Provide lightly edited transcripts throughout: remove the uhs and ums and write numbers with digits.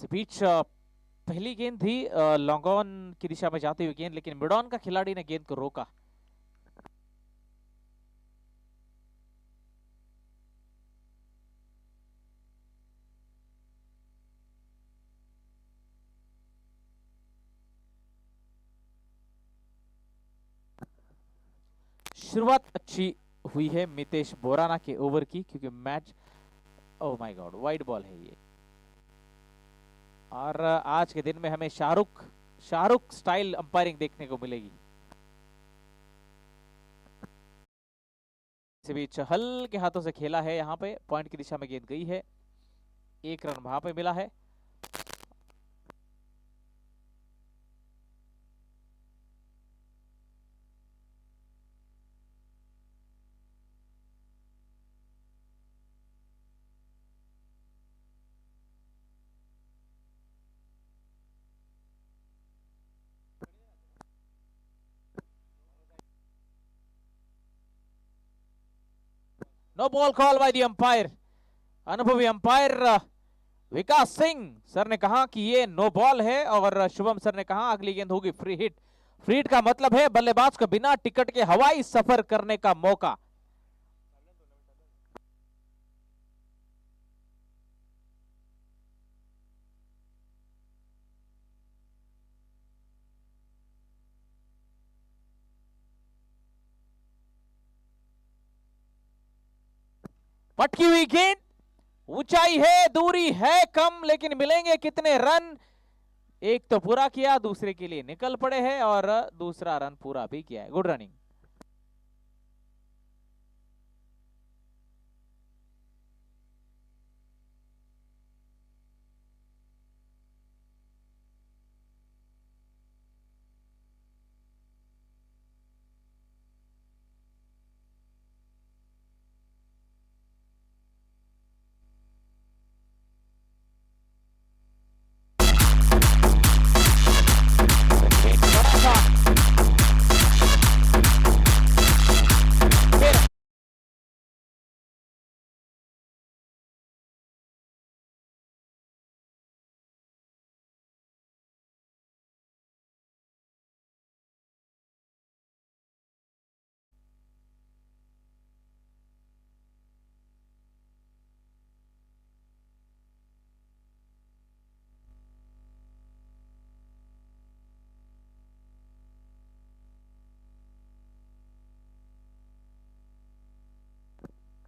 इस बीच पहली गेंद थी लॉन्ग ऑन की दिशा में जाती हुई गेंद, लेकिन मिड ऑन का खिलाड़ी ने गेंद को रोका। शुरुआत अच्छी हुई है मितेश बोराना के ओवर की, क्योंकि match, oh my God, wide ball है ये। और आज के दिन में हमें शाहरुख स्टाइल अंपायरिंग देखने को मिलेगी। इस बीच हल्के हाथों से खेला है, यहाँ पे पॉइंट की दिशा में गेंद गई है, 1 रन वहां पे मिला है। No ball call by the umpire, अनुभवी अंपायर विकास सिंह सर ने कहा कि ये नो बॉल है, और शुभम सर ने कहा अगली गेंद होगी फ्री हिट। फ्री हिट का मतलब है बल्लेबाज को बिना टिकट के हवाई सफर करने का मौका। पटकी हुई गेंद, ऊंचाई है, दूरी है कम, लेकिन मिलेंगे कितने रन? एक तो पूरा किया, दूसरे के लिए निकल पड़े हैं, और दूसरा रन पूरा भी किया है। Good running.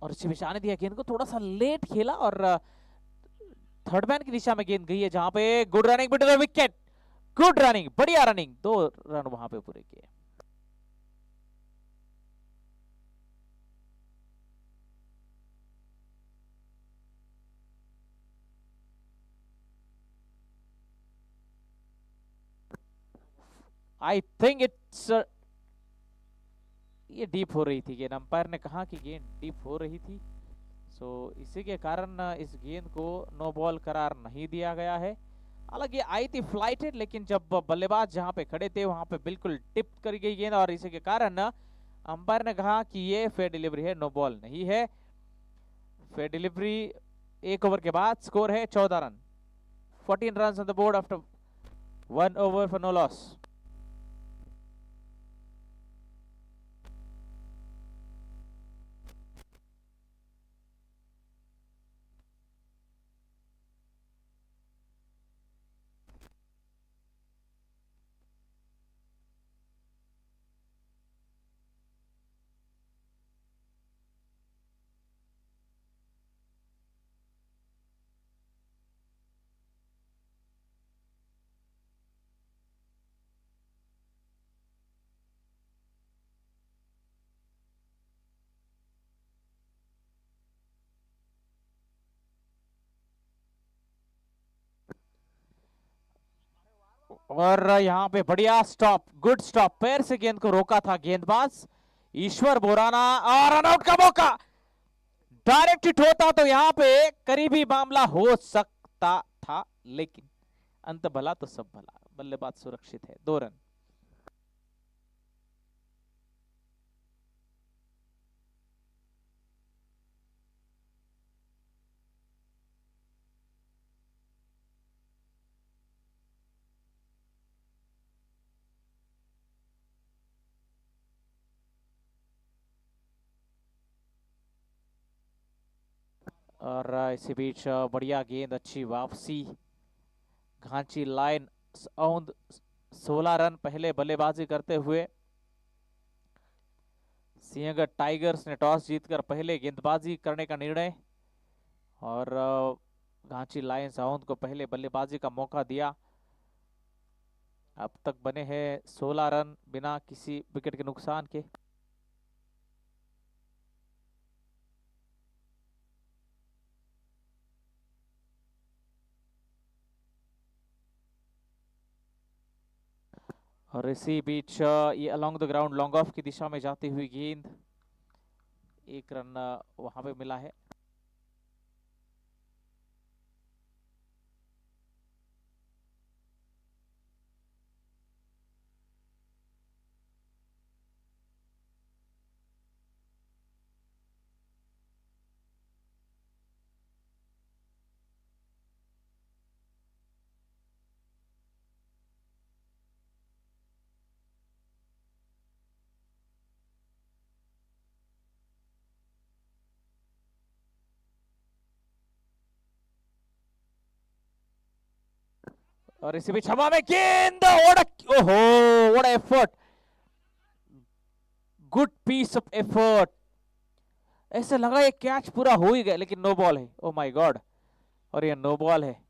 और ऋषि शाह ने दिया गेंद को, थोड़ा सा लेट खेला, और थर्ड मैन की दिशा में गेंद गई है, जहां पे good running Bittu the wicket. Good running, बढ़िया रनिंग, 2 रन वहां पे पूरे किए। आई थिंक इट्स, ये डीप हो रही थी गेंद, अंपायर ने कहा कि गेंद डीप हो रही थी, सो इसी के कारण इस गेंद को नो बॉल करार नहीं दिया गया है। हालांकि आई थी फ्लाइटेड, लेकिन जब बल्लेबाज जहां पे खड़े थे वहां पे बिल्कुल टिप कर गई गेंद, और इसी के कारण अंपायर ने कहा कि ये फेयर डिलीवरी है, नो बॉल नहीं है। Fair delivery. 1 ओवर के बाद स्कोर है 14 run, 14 run on the board after 1 over for no loss. और यहाँ पे बढ़िया स्टॉप, गुड स्टॉप, पैर से गेंद को रोका था गेंदबाज ईश्वर बोराना, और रनआउट का मौका। डायरेक्ट हिट होता तो यहाँ पे करीबी मामला हो सकता था, लेकिन अंत भला तो सब भला, बल्लेबाज सुरक्षित है, 2 रन। और इसी बीच बढ़िया गेंद, अच्छी वापसी, घांची लाइन, औंध 16 रन पहले बल्लेबाजी करते हुए। सिंहगढ़ टाइगर्स ने टॉस जीतकर पहले गेंदबाजी करने का निर्णय और घांची लायंस औंध को पहले बल्लेबाजी का मौका दिया। अब तक बने हैं 16 रन बिना किसी विकेट के नुकसान के। और इसी बीच ये along the ground long off की दिशा में जाती हुई गेंद, 1 रन वहां पे मिला है। और इसी बीच हवा में गेंद, ओहो, what effort, good piece of effort. ऐसे लगा ये कैच पूरा हो ही गया, लेकिन नो बॉल है। ओ माय गॉड, और ये नो बॉल है।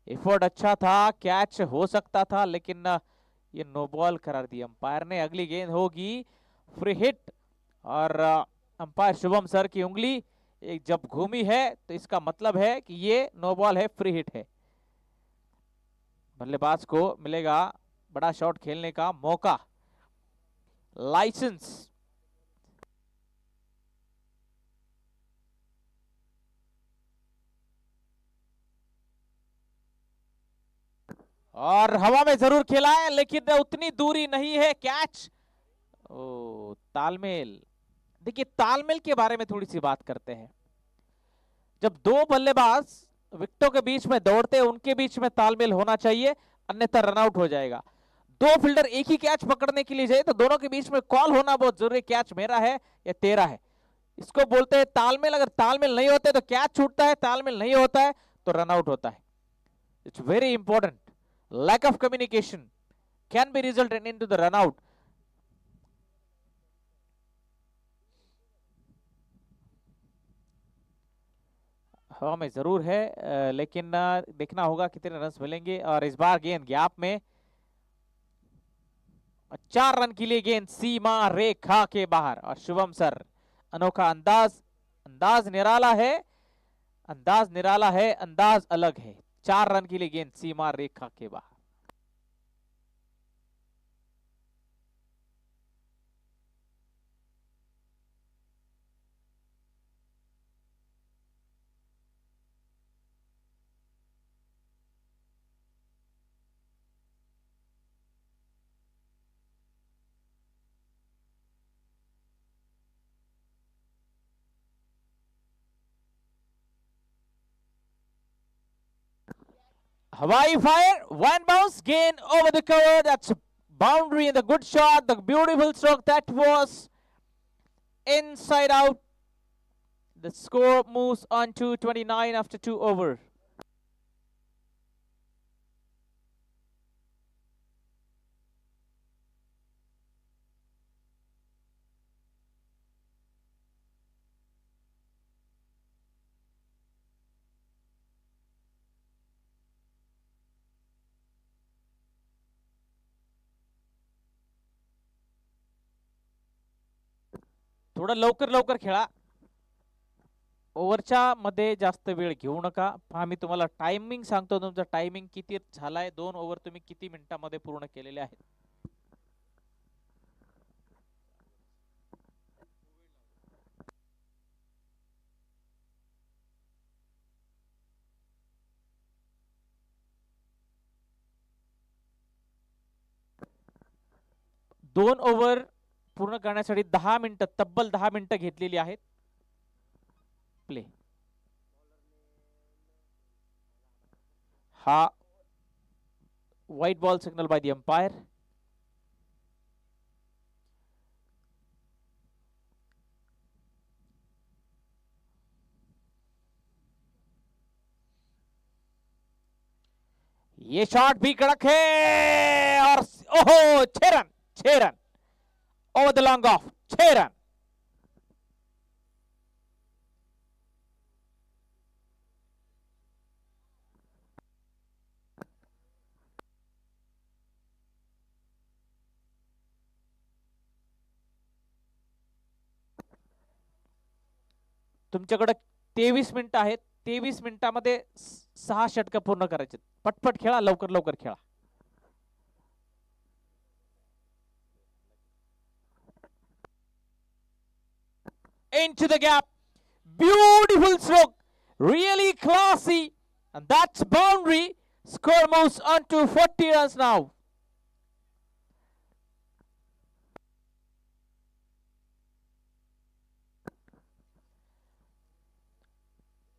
एफर्ट अच्छा था, कैच हो सकता था, लेकिन ये नो बॉल करार दिया अंपायर ने। अगली गेंद होगी फ्री हिट, और अंपायर शुभम सर की उंगली एक जब घूमी है तो इसका मतलब है कि ये नो बॉल है, फ्री हिट है। बल्लेबाज को मिलेगा बड़ा शॉट खेलने का मौका, लाइसेंस। और हवा में जरूर खेला है, लेकिन उतनी दूरी नहीं है। कैच, ओ तालमेल। देखिए, तालमेल के बारे में थोड़ी सी बात करते हैं। जब दो बल्लेबाज विकेटों के बीच में दौड़ते हैं, उनके बीच में तालमेल होना चाहिए, अन्यथा रनआउट हो जाएगा। दो फील्डर एक ही कैच पकड़ने के लिए जाए तो दोनों के बीच में कॉल होना बहुत जरूरी है, कैच मेरा है या तेरा है। इसको बोलते हैं तालमेल। अगर तालमेल नहीं होता है तो कैच छूटता है, तालमेल नहीं होता है तो रनआउट होता है। It's very important. Lack of communication can be result into the run out. हवा में जरूर है, लेकिन देखना होगा कितने रन मिलेंगे। और इस बार गेंद गैप में, 4 रन के लिए गेंद सीमा रेखा के बाहर। और शुभम सर, अनोखा अंदाज, अंदाज निराला है, अंदाज निराला है, अंदाज अलग है। 4 रन के लिए गेंद सीमा रेखा के बाहर। Hawaii fire, one bounce, gain over the cover. That's a boundary and the good shot, the beautiful stroke that was inside out. The score moves on to 29 after 2 over. थोड़ा लवकर लवकर खेळा, ओव्हरच्या मध्ये जास्त वेळ घेऊ नका। पहा, मी तुम्हाला टायमिंग सांगतो, तुमचा टायमिंग किती झालाय, 2 ओव्हर तुम्ही किती मिनिटांमध्ये पूर्ण केलेले आहेत। दोन ओव्हर पूर्ण करण्यासाठी 10 मिनिटं, तब्बल 10 मिनिटं घेतलेली आहेत। प्ले हा white ball signal bye the umpire. ये शॉट भी कड़क है और ओहो 6 run over the long off, 6 run. तुमच्याकडे 23 मिनिटं आहेत, 23 मिनिटांमध्ये 6 षटक पूर्ण करायचे। पटपट खेळा, लवकर लवकर खेळा। Into the gap, beautiful stroke, really classy, and that's boundary. Score moves on to 40 runs now.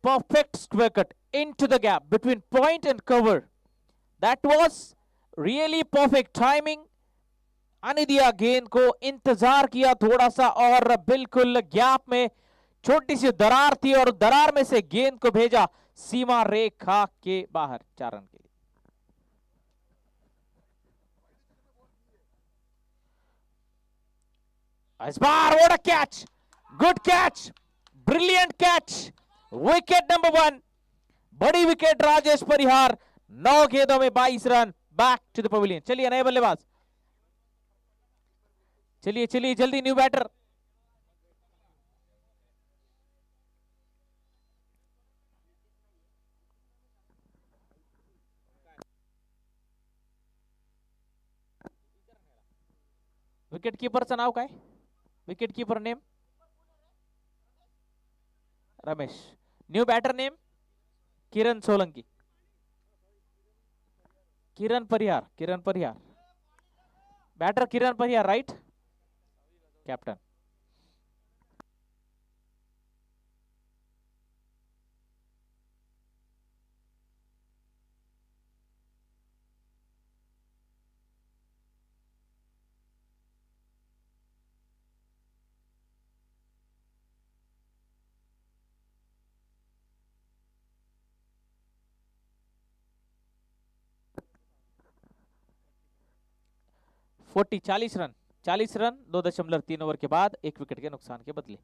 Perfect square cut into the gap between point and cover. That was really perfect timing. आने दिया गेंद को, इंतजार किया थोड़ा सा और बिल्कुल गैप में छोटी सी दरार थी और दरार में से गेंद को भेजा सीमा रेखा के बाहर 4 रन के लिए। इस बार what a catch, good catch, brilliant catch, wicket number 1, बड़ी विकेट राजेश परिहार, 9 गेंदों में 22 run, back to the pavilion. चलिए नए बल्लेबाज, चलिए चलिए जल्दी न्यू बैटर। विकेट कीपरचं नाव काय? Wicket keeper name Ramesh, new batter name Kiran Solanki, Kiran Parihar, Kiran Parihar, batter Kiran Parihar, right captain. Forty 40 run, 40 run 2.3 over के बाद 1 विकेट के नुकसान के बदले।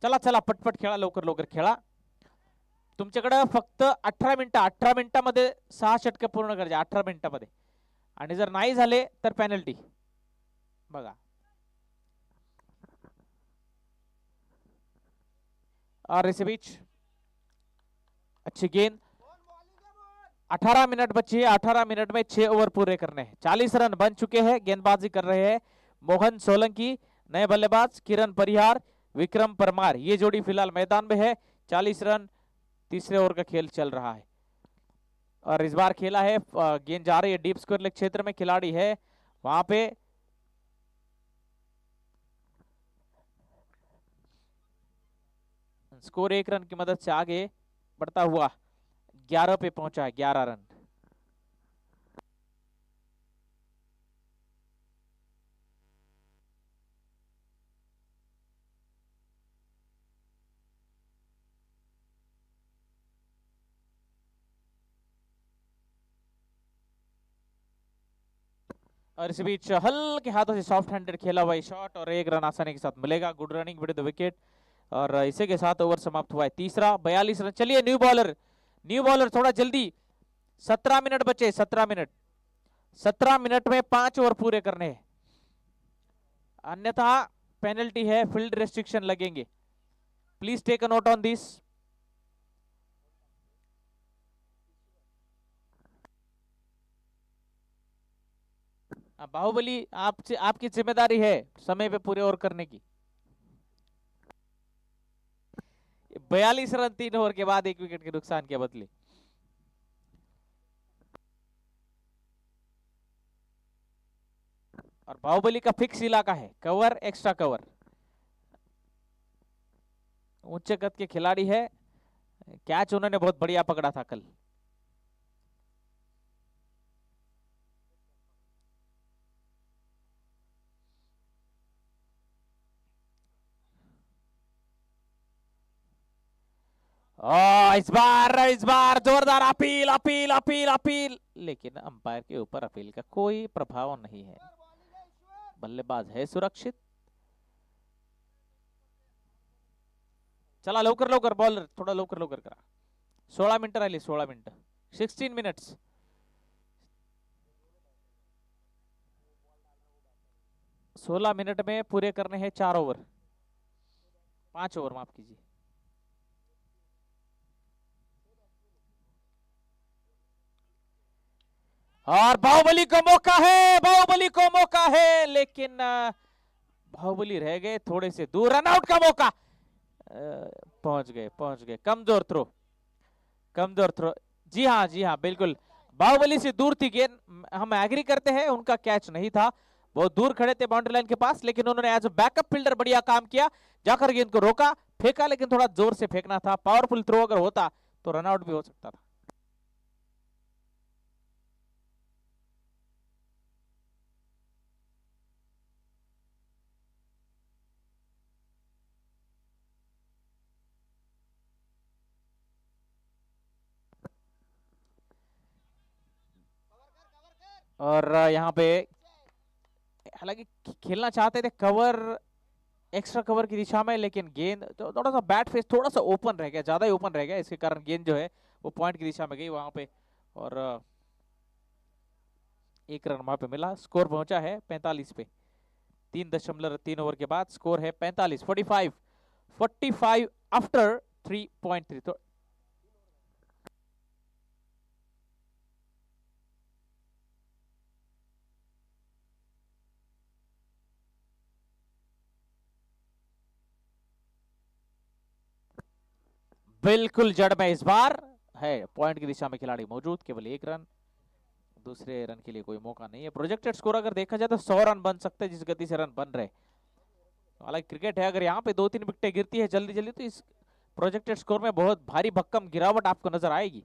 चला चला पटपट खेळा, लवकर लवकर खेळा। तुमच्याकडे फक्त 18 मिनिटं, 18 मिनिटांमध्ये 6 षटक पूर्ण करायचे, 18 मिनिटांमध्ये, आणि जर नाही झाले तर पेनल्टी। बघा और इस बीच अच्छी गेंद, 18 मिनट बचे, 18 मिनट में 6 ओवर पूरे करने हैं। 40 रन बन चुके हैं, गेंदबाजी कर रहे हैं मोहन सोलंकी, नए बल्लेबाज किरण परिहार, विक्रम परमार, ये जोड़ी फिलहाल मैदान में है। 40 रन, तीसरे ओवर का खेल चल रहा है और इस बार खेला है, गेंद जा रही है डीप स्क्वायर लेग क्षेत्र में, खिलाड़ी है वहां पे स्कोर 1 रन की मदद से आगे बढ़ता हुआ 11 पे पहुंचा है, 11 रन। और इस बीच हल्के हाथों से सॉफ्ट हैंडेड खेला हुआ शॉट और 1 रन आसानी के साथ मिलेगा। Good running with the wicket और इसी के साथ ओवर समाप्त हुआ है तीसरा, 42 रन। चलिए न्यू बॉलर थोड़ा जल्दी, 17 मिनट बचे, 17 मिनट, 17 मिनट में 5 ओवर पूरे करने हैं, अन्यथा पेनल्टी है, फील्ड रेस्ट्रिक्शन लगेंगे। Please take a note on this. Baahubali आपकी जिम्मेदारी है समय पे पूरे ओवर करने की। 42 रन 3 ओवर के बाद 1 विकेट के नुकसान के बदले। और बाहुबली का फिक्स इलाका है, कवर एक्स्ट्रा कवर, ऊंचे कद के खिलाड़ी है, कैच उन्होंने बहुत बढ़िया पकड़ा था कल। इस बार जोरदार अपील अपील अपील अपील, लेकिन अंपायर के ऊपर अपील का कोई प्रभाव नहीं है, बल्लेबाज है सुरक्षित। चला लवकर लवकर बॉलर, थोड़ा लवकर लवकर करा। 16 मिनिट राहिली, 16 मिनिट, 16 मिनिट्स। 16 मिनट में पूरे करने हैं 4 ओवर, 5 ओवर माफ कीजिए। और बाहुबली को मौका है, बाहुबली को मौका है, लेकिन बाहुबली रह गए थोड़े से दूर, रनआउट का मौका, पहुंच गए, कमजोर थ्रो, कमजोर थ्रो। जी हाँ बिल्कुल, बाहुबली से दूर थी गेंद, हम एग्री करते हैं, उनका कैच नहीं था, बहुत दूर खड़े थे बाउंड्री लाइन के पास, लेकिन उन्होंने एज अ बैकअप फील्डर बढ़िया काम किया, जाकर गेंद को रोका, फेंका, लेकिन थोड़ा जोर से फेंकना था, पावरफुल थ्रो अगर होता तो रनआउट भी हो सकता था। और यहाँ पे हालांकि खेलना चाहते थे कवर, एक्स्ट्रा कवर की दिशा में, लेकिन गेंद तो थोड़ा सा बैट फेस थोड़ा सा ओपन रह गया, ज्यादा ही ओपन रह गया, इसके कारण गेंद जो है वो पॉइंट की दिशा में गई वहां पे, और 1 रन वहां पे मिला। स्कोर पहुंचा है 45 पे, 3.3 ओवर के बाद स्कोर है 45, 45 आफ्टर 3.3। तो बिल्कुल जड़ में इस बार है, पॉइंट की दिशा में खिलाड़ी मौजूद, केवल 1 रन, दूसरे रन के लिए कोई मौका नहीं है। प्रोजेक्टेड स्कोर अगर देखा जाए तो 100 रन बन सकते हैं जिस गति से रन बन रहे, हालांकि क्रिकेट है, अगर यहाँ पे 2-3 विकेटें गिरती है जल्दी जल्दी तो इस प्रोजेक्टेड स्कोर में बहुत भारी भक्कम गिरावट आपको नजर आएगी,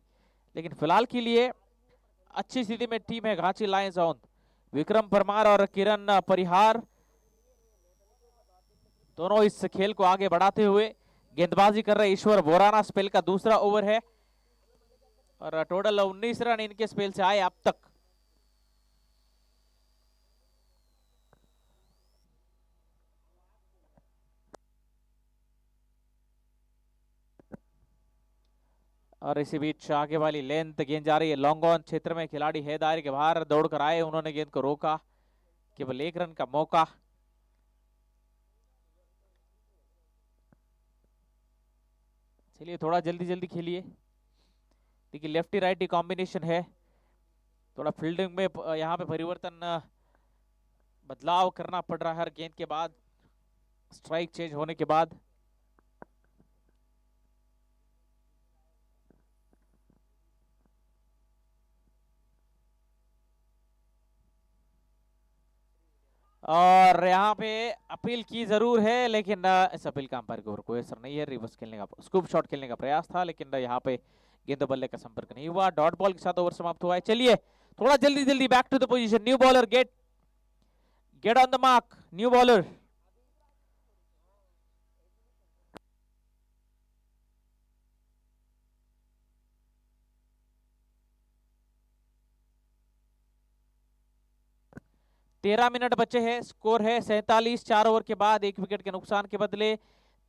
लेकिन फिलहाल के लिए अच्छी स्थिति में टीम है घाची लायंस ऑन। विक्रम परमार और किरण परिहार दोनों इस खेल को आगे बढ़ाते हुए गेंदबाजी कर रहे। ईश्वर बोराना स्पेल का दूसरा ओवर है और टोटल 19 रन इनके स्पेल से आए अब तक। और इसी बीच आगे वाली लेंथ गेंद जा रही है लॉन्ग ऑन क्षेत्र में, खिलाड़ी है दायरे के बाहर, दौड़कर आए, उन्होंने गेंद को रोका, केवल 1 रन का मौका। चलिए थोड़ा जल्दी जल्दी खेलिए, देखिए लेफ्टी राइटी कॉम्बिनेशन है, थोड़ा फील्डिंग में यहाँ पे परिवर्तन, बदलाव करना पड़ रहा है हर गेंद के बाद, स्ट्राइक चेंज होने के बाद। और यहाँ पे अपील की जरूर है, लेकिन इस अपील का अंपायर के ऊपर कोई असर नहीं है, रिवर्स खेलने का, स्कूप शॉट खेलने का प्रयास था, लेकिन यहाँ पे गेंद बल्ले का संपर्क नहीं हुआ, डॉट बॉल के साथ ओवर समाप्त हुआ है। चलिए थोड़ा जल्दी जल्दी back to the position, new bowler get on the mark, new bowler. तेरह मिनट बचे हैं, स्कोर है 47, 4 ओवर के बाद 1 विकेट के नुकसान के बदले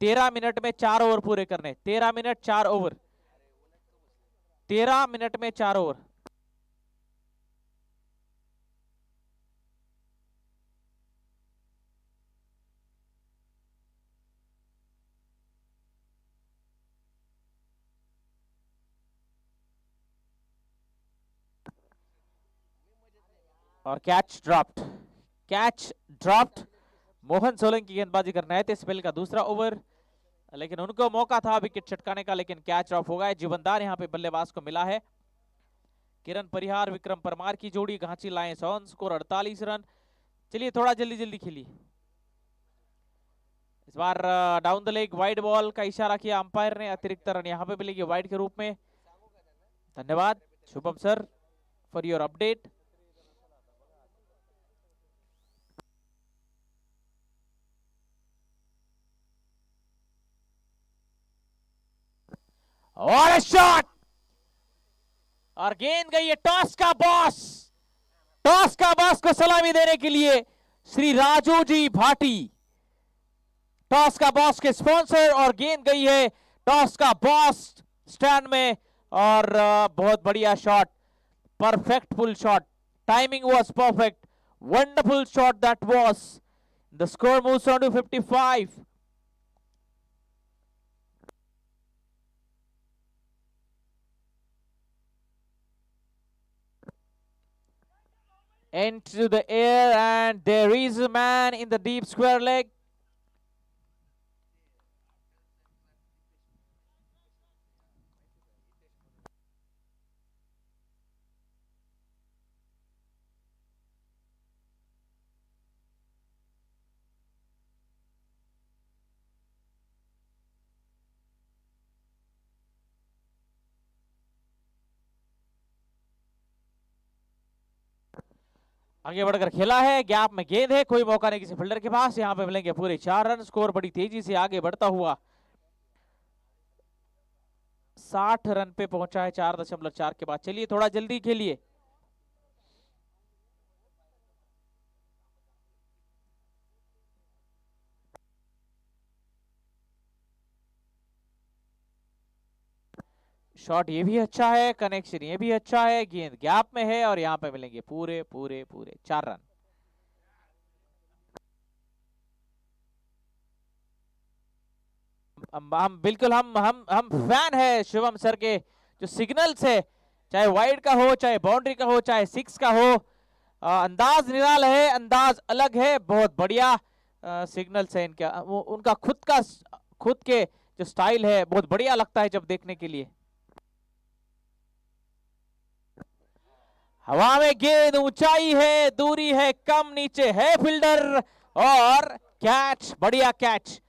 13 मिनट में 4 ओवर पूरे करने, 13 मिनट 4 ओवर, 13 मिनट में 4 ओवर। और कैच ड्रॉप्ड, मोहन सोलंकी गेंदबाजी करना है, स्पेल का दूसरा ओवर, लेकिन उनको मौका था विकेट छटकाने का, लेकिन कैच ड्रॉप हो गया। जीवनदार यहाँ पे बल्लेबाज को मिला है। किरण परिहार विक्रम परमार की जोड़ी घाची लायंस ऑन, स्कोर 48 रन, चलिए थोड़ा जल्दी जल्दी खेलिए। इस बार down the leg wide ball का इशारा किया अंपायर ने, अतिरिक्त रन यहाँ पे मिलेगी वाइड के रूप में। धन्यवाद Shubham sir for your update. और शॉट, और गेंद गई है टॉस का बॉस। टॉस का बॉस को सलामी देने के लिए श्री राजू जी भाटी, टॉस का बॉस के स्पॉन्सर, और गेंद गई है टॉस का बॉस स्टैंड में। और बहुत बढ़िया shot, perfect full shot, timing was perfect, wonderful shot that was. The score moves on to 55। Into the air, and there is a man in the deep square leg. आगे बढ़कर खेला है, gap में गेंद है, कोई मौका नहीं किसी फील्डर के पास। यहां पे मिलेंगे पूरे 4 रन। स्कोर बड़ी तेजी से आगे बढ़ता हुआ 60 रन पे पहुंचा है 4.4 के बाद। चलिए थोड़ा जल्दी खेलिए। शॉट ये भी अच्छा है, कनेक्शन ये भी अच्छा है, गेंद गैप में है, और यहां पे मिलेंगे पूरे पूरे पूरे 4 रन। हम बिल्कुल हम फैन है शिवम सर के जो सिग्नल्स है, चाहे वाइड का हो, चाहे बाउंड्री का हो, चाहे 6 का हो। अंदाज निराला है, अंदाज अलग है, बहुत बढ़िया सिग्नल्स है इनका। उनका खुद के जो स्टाइल है बहुत बढ़िया लगता है जब देखने के लिए। हवा में गेंद, ऊंचाई है, दूरी है कम, नीचे है फील्डर, और कैच, बढ़िया कैच।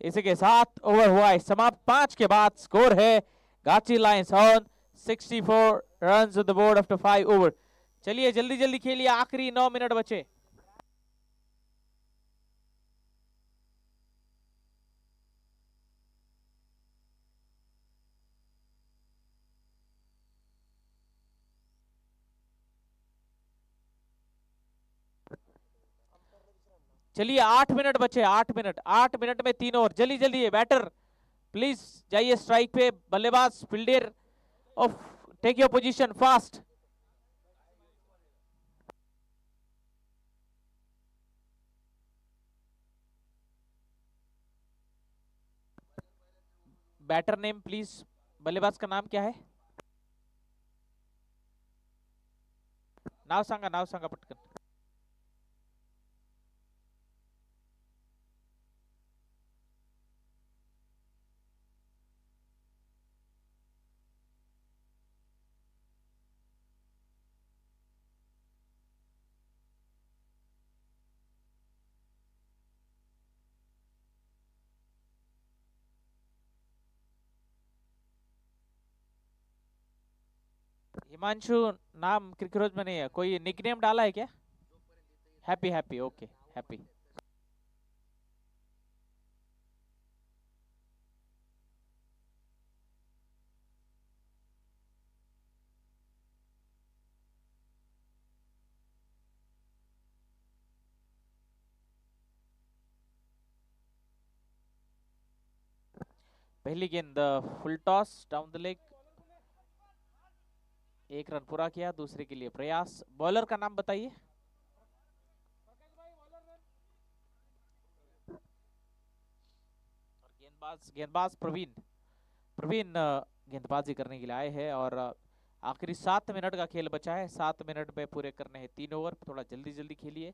इसी के साथ ओवर हुआ है समाप्त। 5 के बाद स्कोर है गाची lines on 64 runs on the board after 5 over. चलिए जल्दी जल्दी खेलिए, आखिरी 9 मिनट बचे। चलिए 8 मिनट बचे, 8 मिनट, 8 मिनट में 3 ओवर। जल्दी जल्दी है बैटर, प्लीज जाइए स्ट्राइक पे, बल्लेबाज fielder off take your position fast. Batter name please, बल्लेबाज का नाम क्या है? नाव सांगा पटकन। हिमांशु नाम क्रिकेट में नहीं है, कोई निकनेम डाला है क्या? Happy, happy, okay happy. पहली गेंद full toss down the leg, 1 run पूरा किया। दूसरे के लिए प्रयास। बॉलर का नाम बताइए। गेंदबाज प्रवीण। प्रवीण गेंदबाजी करने के लिए आए हैं, और आखिरी 7 मिनट का खेल बचा है। 7 मिनट में पूरे करने हैं 3 ओवर। थोड़ा जल्दी जल्दी खेलिए,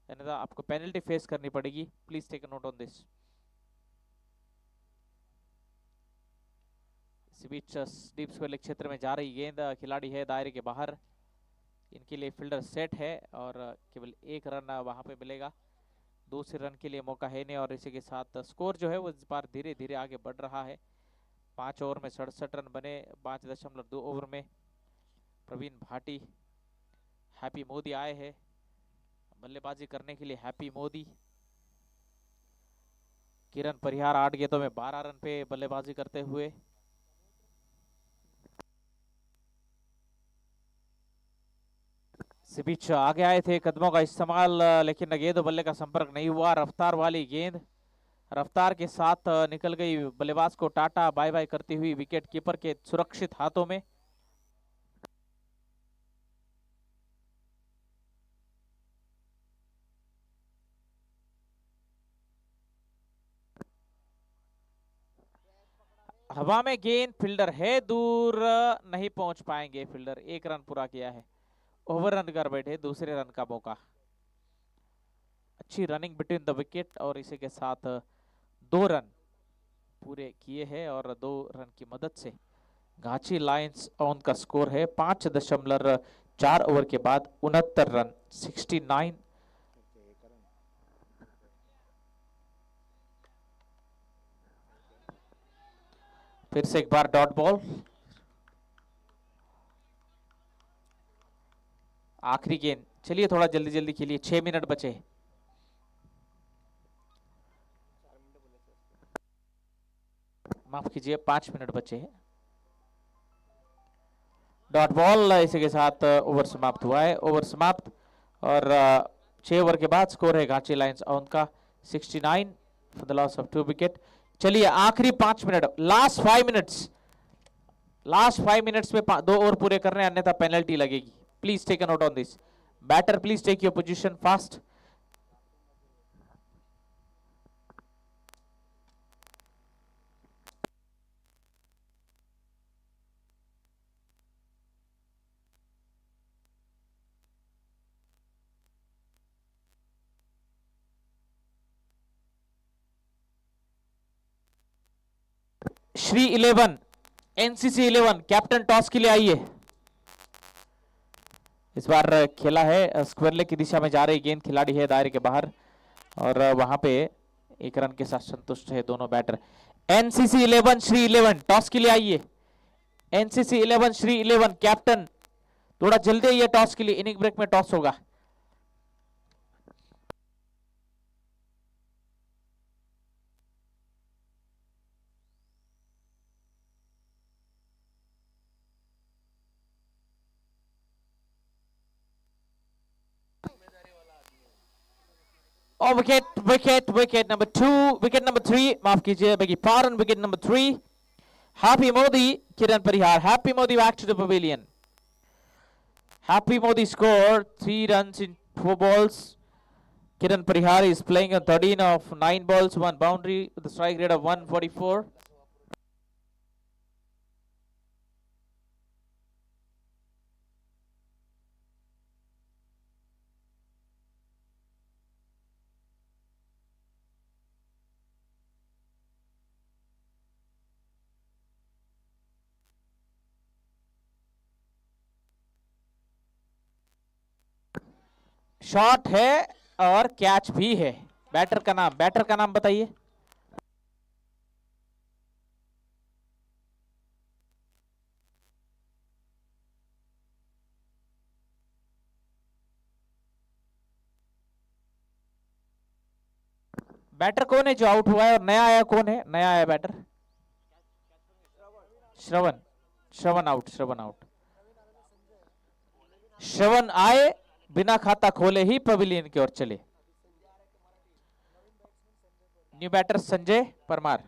अन्यथा आपको पेनल्टी फेस करनी पड़ेगी। Please take a note on this. इस बीच डीप स्क्वायर लेग क्षेत्र में जा रही गेंद, खिलाड़ी है दायरे के बाहर। इनके लिए फील्डर सेट है और केवल एक रन वहां पे मिलेगा, दूसरे रन के लिए मौका है नहीं। और इसी के साथ स्कोर जो है वो इस बार धीरे धीरे आगे बढ़ रहा है। 5 ओवर में 67 रन बने 5.2 ओवर में। प्रवीण भाटी, हैप्पी मोदी आए हैं बल्लेबाजी करने के लिए। हैप्पी मोदी, किरण परिहार 8 गेंदों में 12 रन पे बल्लेबाजी करते हुए। इस बीच आगे आए थे, कदमों का इस्तेमाल, लेकिन गेंद बल्ले का संपर्क नहीं हुआ। रफ्तार वाली गेंद रफ्तार के साथ निकल गई, बल्लेबाज को टाटा बाय बाय करती हुई विकेट कीपर के सुरक्षित हाथों में। हवा में गेंद, फील्डर है दूर, नहीं पहुंच पाएंगे फील्डर। एक रन पूरा किया है, ओवर रन कर बैठे, दूसरे रन का मौका। अच्छी रनिंग बिटवीन द विकेट और इसी के साथ 2 रन पूरे किए हैं और 2 रन की मदद से घाची लायंस ऑन का स्कोर है 5.4 ओवर के बाद 69 रन 69। फिर से एक बार डॉट बॉल, आखिरी गेंद। चलिए थोड़ा जल्दी जल्दी खेलिए, 6 मिनट बचे। माफ कीजिए, 5 मिनट बचे हैं। डॉट बॉल, इसी के साथ ओवर समाप्त हुआ है। ओवर समाप्त और 6 ओवर के बाद स्कोर है घाची लायंस ऑन का 69 for the loss of 2 wicket. चलिए आखिरी 5 minute, last 5 minutes, last 5 minutes में 2 ओवर पूरे करने हैं, अन्यथा पेनल्टी लगेगी। Please take a note on this. Batter please take your position fast. Shri 11, NCC 11, captain toss के लिए आइए। इस बार खेला है स्क्वायर लेग की दिशा में जा रही गेंद, खिलाड़ी है दायरे के बाहर और वहां पे एक रन के साथ संतुष्ट है दोनों बैटर। एनसीसी 11 श्री 11 टॉस के लिए आइए। एनसीसी 11 श्री 11 कैप्टन, थोड़ा जल्दी आइए टॉस के लिए, इनिंग ब्रेक में टॉस होगा। Oh, wicket number 2, wicket number 3, माफ कीजिए, beg your pardon, wicket number 3. Happy Modi, Kiran Parihar. Happy Modi back to the pavilion. Happy Modi scored 3 runs in 4 balls. Kiran Parihar is playing on 13 of 9 balls, 1 boundary with a strike rate of 144. Shot है और catch भी है। Batter का नाम बताइए। Batter कौन है जो आउट हुआ है और नया आया कौन है? नया आया batter Shravan. Shravan out, Shravan out. Shravan आए, बिना खाता खोले ही पवेलियन की ओर चले। New batter Sanjay Parmar.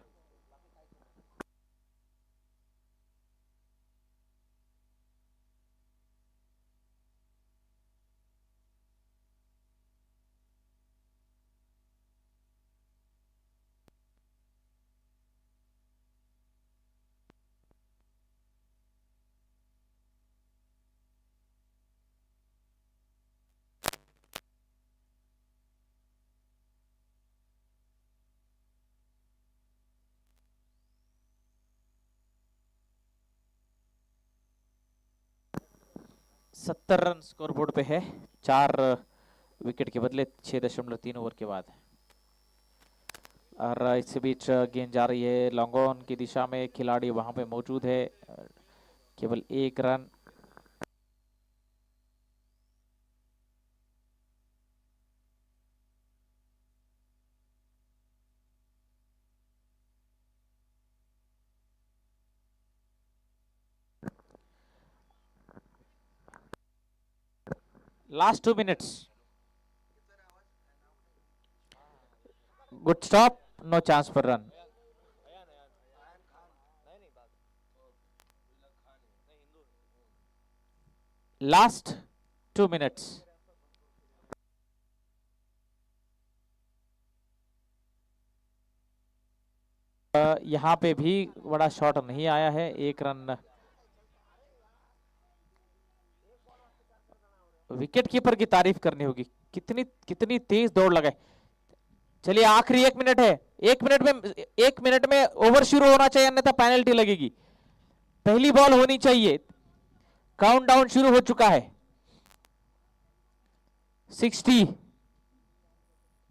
70 run score board पे है 4 विकेट के बदले 6.3 ओवर के बाद। और इसी बीच गेंद जा रही है लॉन्ग ऑन की दिशा में, खिलाड़ी वहां पे मौजूद है, केवल 1 run. Last 2 minutes. Good stop. No chance for run. Last 2 minutes. यहाँ पे भी बड़ा शॉट नहीं आया है, 1 रन। विकेट कीपर की तारीफ करनी होगी, कितनी तेज दौड़ लगाए। चलिए आखिरी 1 मिनट है, 1 मिनट में ओवर शुरू होना चाहिए, अन्यथा पेनल्टी लगेगी। पहली बॉल होनी चाहिए। काउंटडाउन शुरू हो चुका है। 60,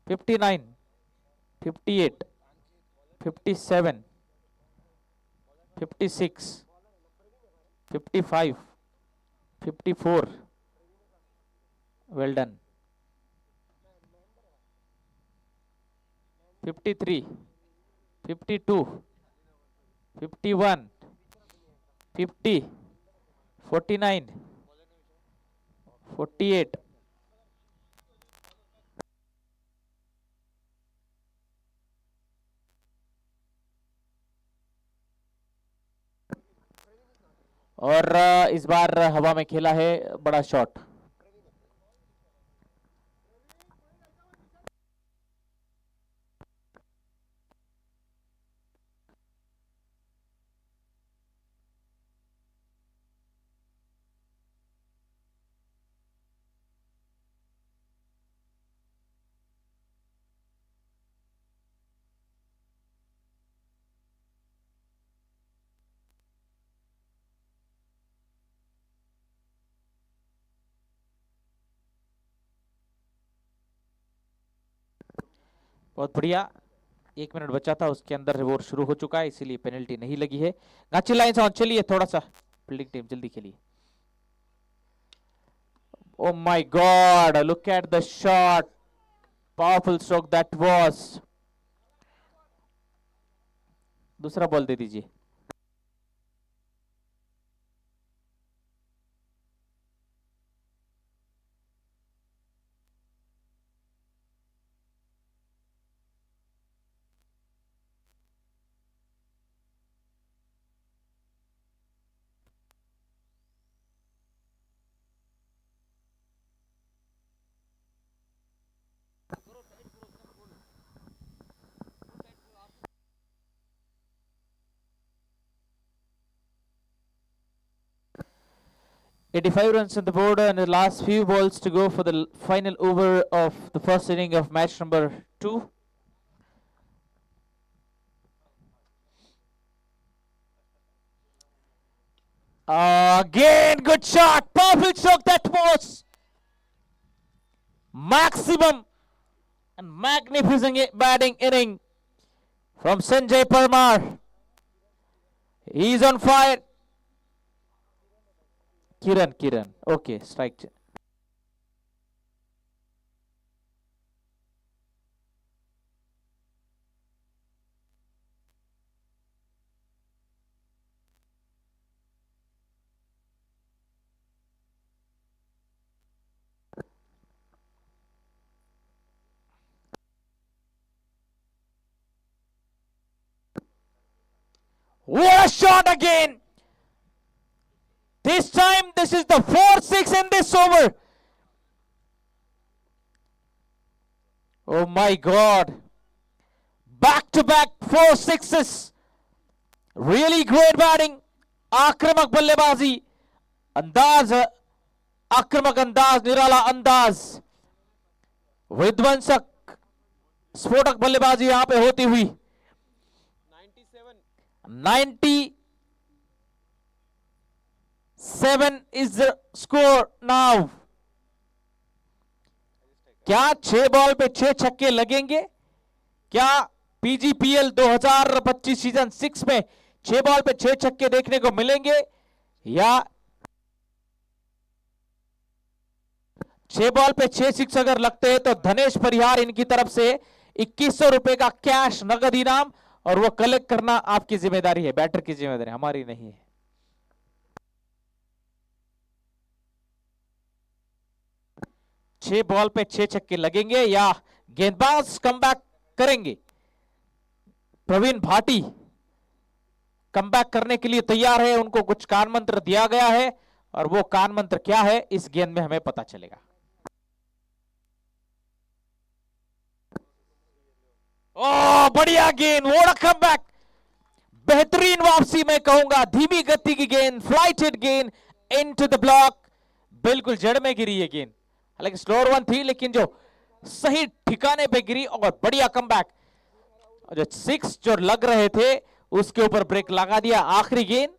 59, 58, 57, 56, 55, 54. Well done. 53, 52, 51, 50, 49, 48. और इस बार हवा में खेला है बड़ा शॉट। बहुत बढ़िया। 1 मिनट बचा था, उसके अंदर ओवर शुरू हो चुका है, इसीलिए पेनल्टी नहीं लगी है। गाची लाइन ऑन, चलिए थोड़ा सा फील्डिंग टीम जल्दी खेलिए। Oh my God, look at the shot. Powerful stroke that was. दूसरा बॉल दे दीजिए। $85 runs on the board and the last few balls to go for the final over of the first inning of match number 2. Again, good shot, powerful stroke that was. Maximum and magnificent batting inning from Sanjay Parmar. He's on fire. Kiran. Okay, strike. What a shot again! This time, this is the 4-6 in this over. Oh my God. Back-to-back 4 sixes. Really great batting. आक्रामक बल्लेबाजी, अंदाज, आक्रामक अंदाज, निराला अंदाज, विध्वंसक स्फोटक बल्लेबाजी यहां पे होती हुई। 97 7 is the score now. क्या 6 बॉल पे 6 छक्के लगेंगे? क्या पीजीपीएल 2025 सीजन 6 में 6 बॉल पे 6 छक्के देखने को मिलेंगे, या 6 बॉल पे 6 सिक्स अगर लगते हैं तो धनेश परिहार इनकी तरफ से 2100 रुपए का कैश नगद इनाम, और वो कलेक्ट करना आपकी जिम्मेदारी है, बैटर की जिम्मेदारी, हमारी नहीं है। छह बॉल पे 6 छक्के लगेंगे या गेंदबाज कमबैक करेंगे? प्रवीण भाटी कमबैक करने के लिए तैयार है, उनको कुछ कान मंत्र दिया गया है, और वो कान मंत्र क्या है इस गेंद में हमें पता चलेगा। ओ बढ़िया गेंद, व्हाट अ कमबैक, बेहतरीन वापसी, मैं कहूंगा धीमी गति की गेंद, फ्लाइटेड गेंद इनटू द ब्लॉक, बिल्कुल जड़ में गिरी है गेंद, हालांकि स्लोअर वन थी लेकिन जो सही ठिकाने पे गिरी, और बढ़िया कमबैक, जो 6 जो लग रहे थे उसके ऊपर ब्रेक लगा दिया। आखिरी गेंद,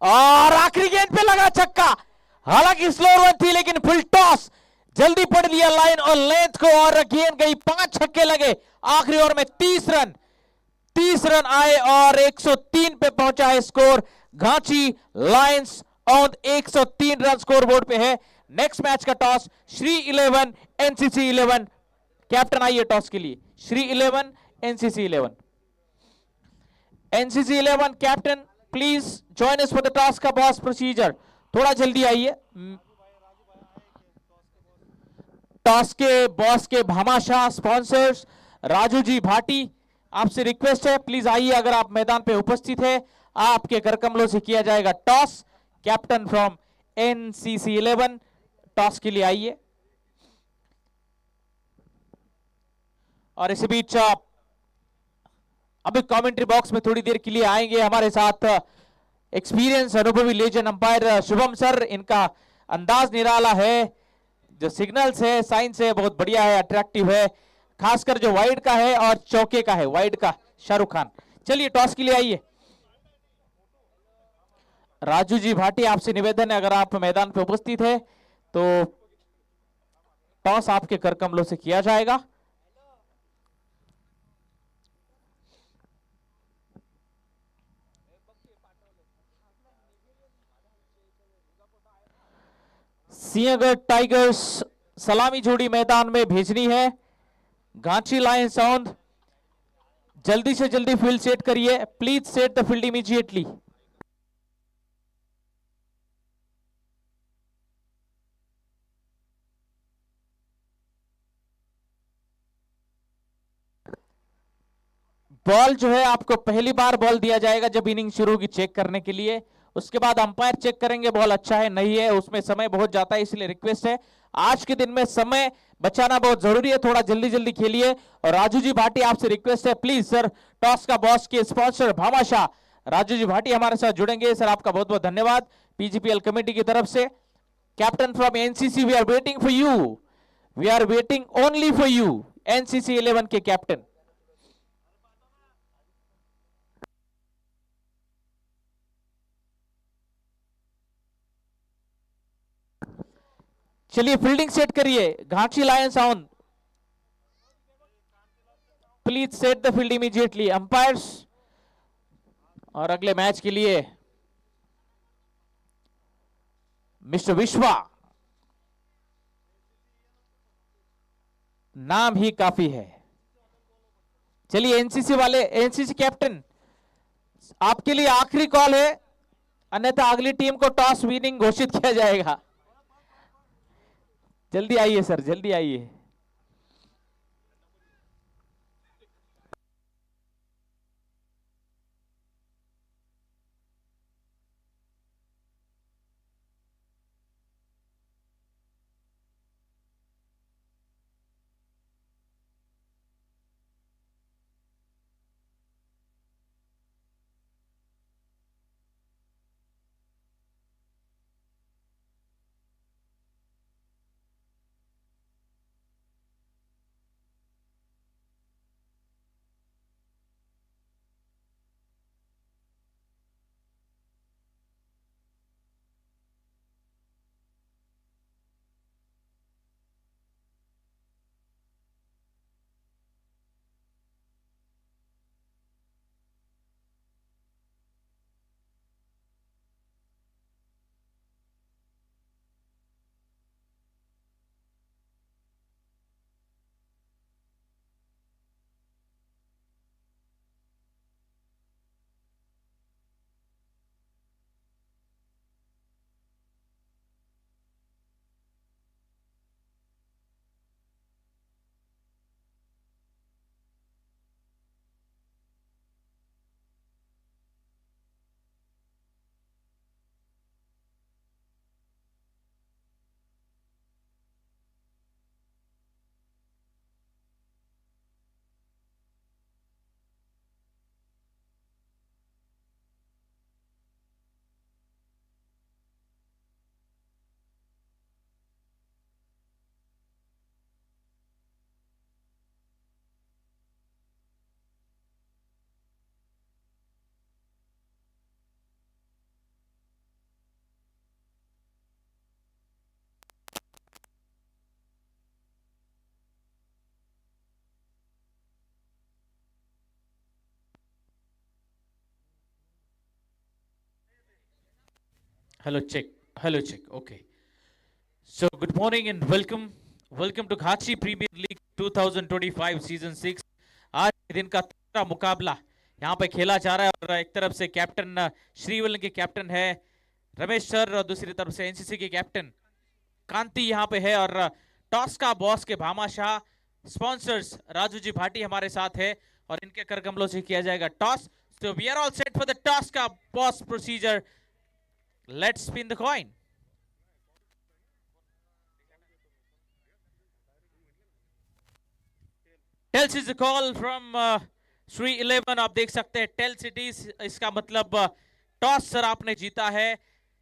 और आखिरी गेंद पे लगा छक्का, हालांकि स्लोअर वन थी लेकिन फुल टॉस, जल्दी पढ़ लिया लाइन और लेंथ को, और गेंद गई, 5 छक्के लगे आखिरी ओवर में, 30 रन आए और 103 पे पहुंचा है score. Ghanchi Lions on 103 run score board पे है। नेक्स्ट मैच का टॉस श्री 11 एनसीसी 11, कैप्टन आइए टॉस के लिए, Shri 11 NCC 11, NCC 11 captain please join us for the toss का बॉस प्रोसीजर, थोड़ा जल्दी आइए। टॉस के बॉस के भामाशाह स्पॉन्सर्स राजू जी भाटी, आपसे रिक्वेस्ट है प्लीज आइए, अगर आप मैदान पे उपस्थित है, आपके कर कमलों से किया जाएगा toss. Captain from NCC 11 toss के लिए आइए। और इसी बीच अभी कमेंट्री बॉक्स में थोड़ी देर के लिए आएंगे हमारे साथ एक्सपीरियंस अनुभवी लेजेंड अंपायर शुभम सर, इनका अंदाज निराला है, जो सिग्नल्स है साइंस है बहुत बढ़िया है, अट्रैक्टिव है, खासकर जो वाइड का है और चौके का है, वाइड का शाहरुख खान। चलिए टॉस के लिए आइए। राजू जी भाटी, आपसे निवेदन है अगर आप मैदान पे उपस्थित है तो टॉस आपके कर कमलों से किया जाएगा। सिंहगढ़ टाइगर्स सलामी जोड़ी मैदान में भेजनी है, घांची लायंस ऑन, जल्दी से जल्दी फील्ड सेट करिए, please set the field immediately. Ball जो है आपको पहली बार बॉल दिया जाएगा जब इनिंग शुरू होगी चेक करने के लिए, उसके बाद अंपायर चेक करेंगे बॉल अच्छा है नहीं है, उसमें समय बहुत जाता है, इसलिए रिक्वेस्ट है आज के दिन में समय बचाना बहुत जरूरी है, थोड़ा जल्दी जल्दी खेलिए। और राजू जी भाटी, आपसे रिक्वेस्ट है प्लीज सर, टॉस का बॉस के स्पॉन्सर भामाशाह राजू जी भाटी हमारे साथ जुड़ेंगे, सर आपका बहुत बहुत धन्यवाद पीजीपीएल कमेटी की तरफ से। Captain from NCC, we are waiting for you, we are waiting only for you, NCC 11 के कैप्टन। चलिए फील्डिंग सेट करिए, Ghati lions on, please set the field immediately umpires. और अगले मैच के लिए मिस्टर विश्वा, नाम ही काफी है। चलिए एनसीसी वाले, एनसीसी कैप्टन आपके लिए आखिरी कॉल है, अन्यथा अगली टीम को टॉस विनिंग घोषित किया जाएगा। जल्दी आइए सर, जल्दी आइए। Hello, check. Hello, check. Okay. So, good morning and welcome. Welcome to Ghachi Premier League 2025 season 6। आज के दिन का तीसरा मुकाबला यहाँ पे खेला जा रहा है और एक तरफ से कैप्टन श्रीवल्लभ के कैप्टन है रमेश सर और दूसरी तरफ से एनसीसी के कैप्टन कांति यहाँ पे है और टॉस का बॉस के भामा शाह, स्पॉन्सर्स राजू जी भाटी हमारे साथ है और इनके कर कमलों से किया जाएगा toss. So we are all set for the toss का boss procedure. Let's spin the coin. Tells is a call from Sri 11। आप देख सकते हैं टेल सिटीज, इसका मतलब टॉस सर आपने जीता है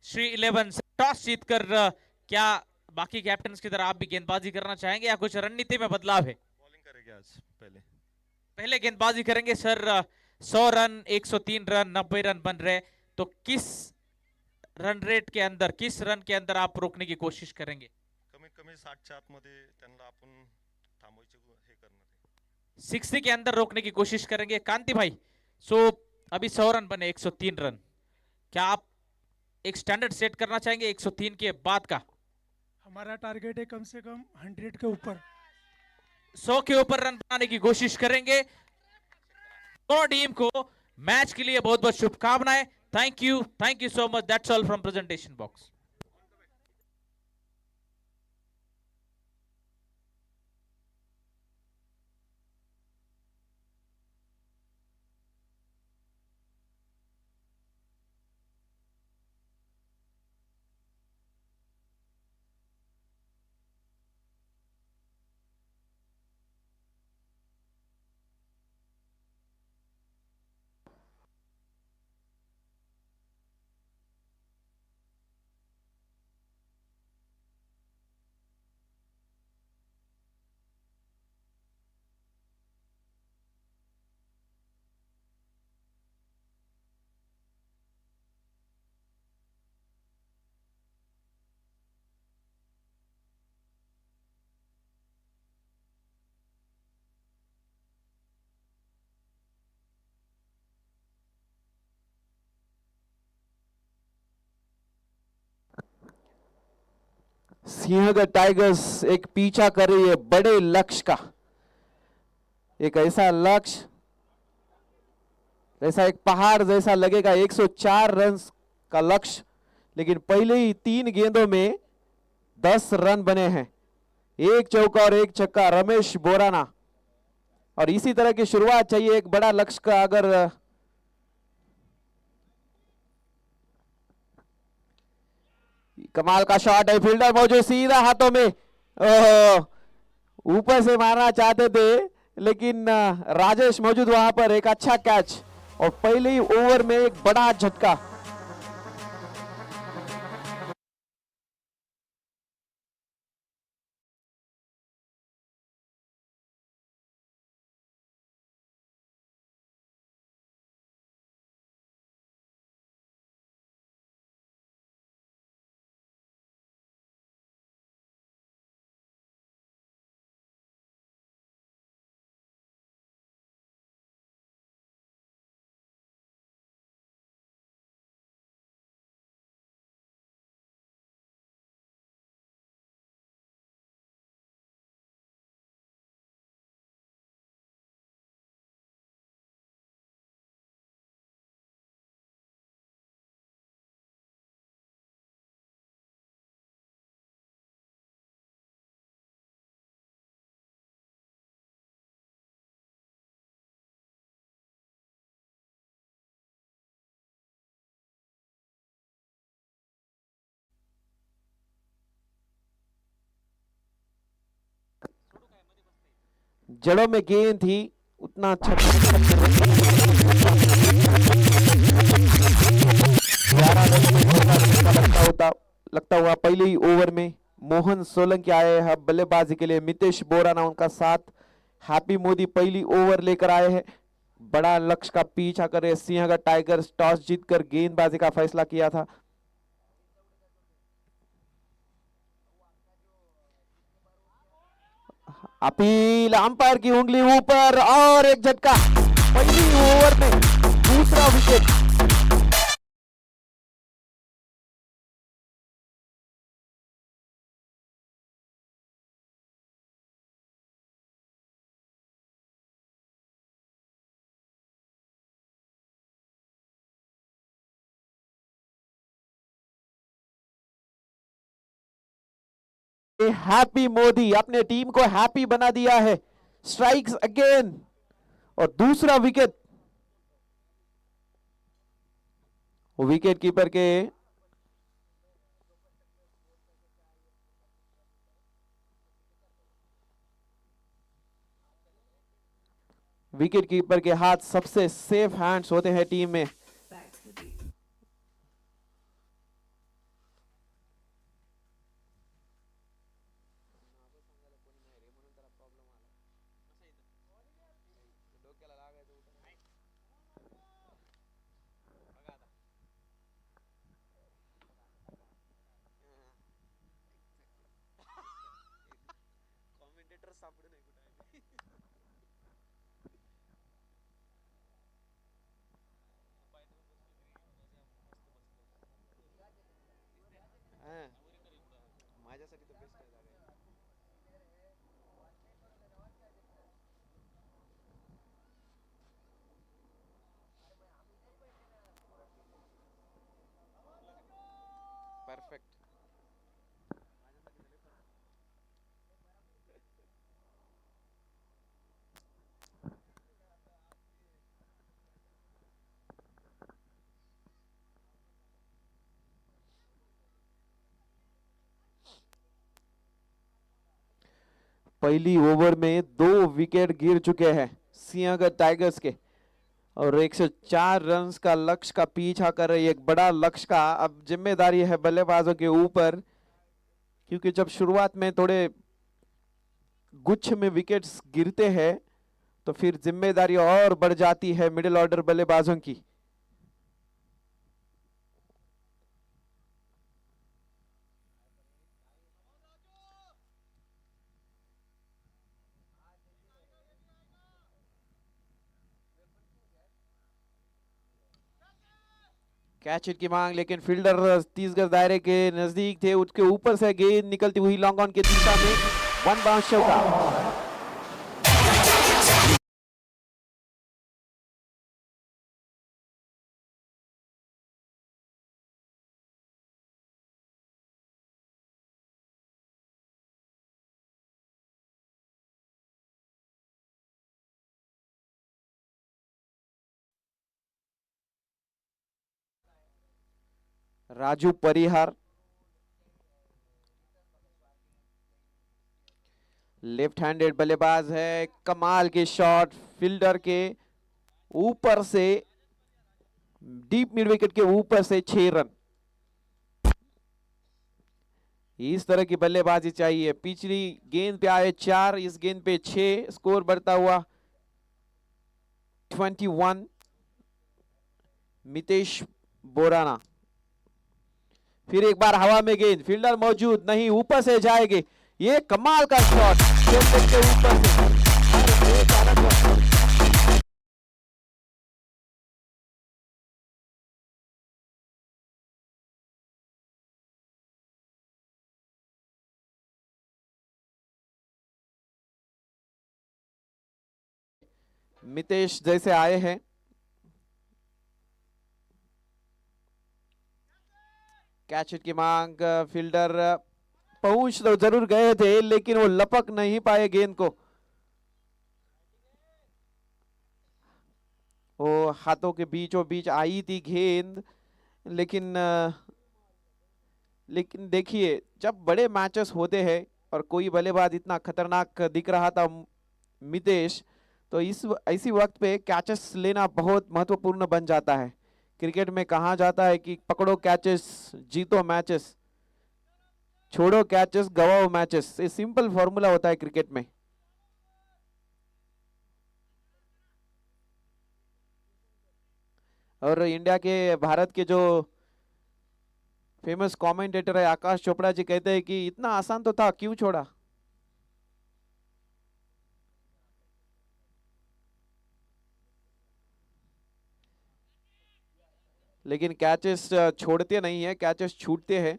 श्री 11। टॉस जीतकर क्या बाकी कैप्टन की तरह आप भी गेंदबाजी करना चाहेंगे या कुछ रणनीति में बदलाव है? बॉलिंग करेंगे आज पहले गेंदबाजी करेंगे सर। 100 रन 103 रन 90 रन बन रहे, तो किस रन रेट के अंदर, किस रन के अंदर आप रोकने की कोशिश करेंगे? कमीत कमी 60च्या आतमध्ये त्यांना आपण थांबवायचे हे करणार आहे। 60 के अंदर रोकने की कोशिश करेंगे कांति भाई। सो अभी 100 रन बने, 103 रन, क्या आप एक स्टैंडर्ड सेट करना चाहेंगे 103 के बाद का? हमारा टारगेट है कम से कम 100 के ऊपर, 100 के ऊपर रन बनाने की कोशिश करेंगे। दोनों टीम को मैच के लिए बहुत बहुत शुभकामनाएं। Thank you so much. That's all from presentation box. Sinhagad tigers एक पीछा कर रही है बड़े लक्ष्य का, एक ऐसा लक्ष्य जैसा एक पहाड़ जैसा लगेगा, 104 रन का लक्ष्य, लेकिन पहले ही 3 गेंदों में 10 रन बने हैं, 1 चौका और 1 छक्का रमेश बोराना। और इसी तरह की शुरुआत चाहिए एक बड़ा लक्ष्य का। अगर कमाल का शॉट है, फील्डर मौजूद, सीधा हाथों में, ऊपर से मारना चाहते थे लेकिन राजेश मौजूद वहां पर, एक अच्छा कैच और पहले ही ओवर में एक बड़ा झटका। जड़ों में गेंद थी, उतना अच्छा लगता हुआ पहले ही ओवर में मोहन सोलंकी आए हैं बल्लेबाजी के लिए, मितेश बोराना उनका साथ, हैप्पी मोदी पहली ओवर लेकर आए हैं। बड़ा लक्ष्य का पीछा कर रहे सिंहगढ़ टाइगर्स, टॉस जीतकर गेंदबाजी का फैसला किया था। अपील, अंपायर की उंगली ऊपर और एक झटका, पहली ओवर में दूसरा विकेट। हैप्पी मोदी अपने टीम को हैप्पी बना दिया है। स्ट्राइक्स अगेन और दूसरा विकेट विकेट कीपर के हाथ सबसे सेफ हैंड्स होते हैं टीम में। माझ्यासाठी तर बेस्ट आहे जागा. परफेक्ट. पहली ओवर में 2 विकेट गिर चुके हैं सिंहगढ़ टाइगर्स के और 104 रन्स का लक्ष्य का पीछा कर रही है। एक बड़ा लक्ष्य का अब जिम्मेदारी है बल्लेबाजों के ऊपर, क्योंकि जब शुरुआत में थोड़े गुच्छ में विकेट्स गिरते हैं तो फिर जिम्मेदारी और बढ़ जाती है मिडिल ऑर्डर बल्लेबाजों की। कैच हिट की मांग, लेकिन फील्डर 30 गज दायरे के नजदीक थे, उसके ऊपर से गेंद निकलती हुई लॉन्ग ऑन की दिशा में 1 बाउंस चौका। राजू परिहार लेफ्ट हैंडेड बल्लेबाज है। कमाल के शॉट, फील्डर के ऊपर से डीप मिड विकेट के ऊपर से 6 रन। इस तरह की बल्लेबाजी चाहिए। पिछली गेंद पे आए 4, इस गेंद पे 6, स्कोर बढ़ता हुआ 21। मितेश बोराना फिर एक बार हवा में गेंद, फील्डर मौजूद नहीं, ऊपर से जाएगी। ये कमाल का शॉट के ऊपर से। मितेश जैसे आए हैं, कैच हिट की मांग, फील्डर पहुंच तो जरूर गए थे लेकिन वो लपक नहीं पाए गेंद को। वो हाथों के बीचों बीच आई थी गेंद, लेकिन देखिए जब बड़े मैचेस होते हैं और कोई बल्लेबाज इतना खतरनाक दिख रहा था मितेश, तो इस ऐसी वक्त पे कैचेस लेना बहुत महत्वपूर्ण बन जाता है। क्रिकेट में कहा जाता है कि पकड़ो कैचेस जीतो मैचेस, छोड़ो कैचेस गवाओ मैचेस। ये सिंपल फॉर्मूला होता है क्रिकेट में। और इंडिया के, भारत के जो फेमस कमेंटेटर है आकाश चोपड़ा जी कहते हैं कि इतना आसान तो था, क्यों छोड़ा। लेकिन कैचेस छोड़ते नहीं है, कैचेस छूटते हैं।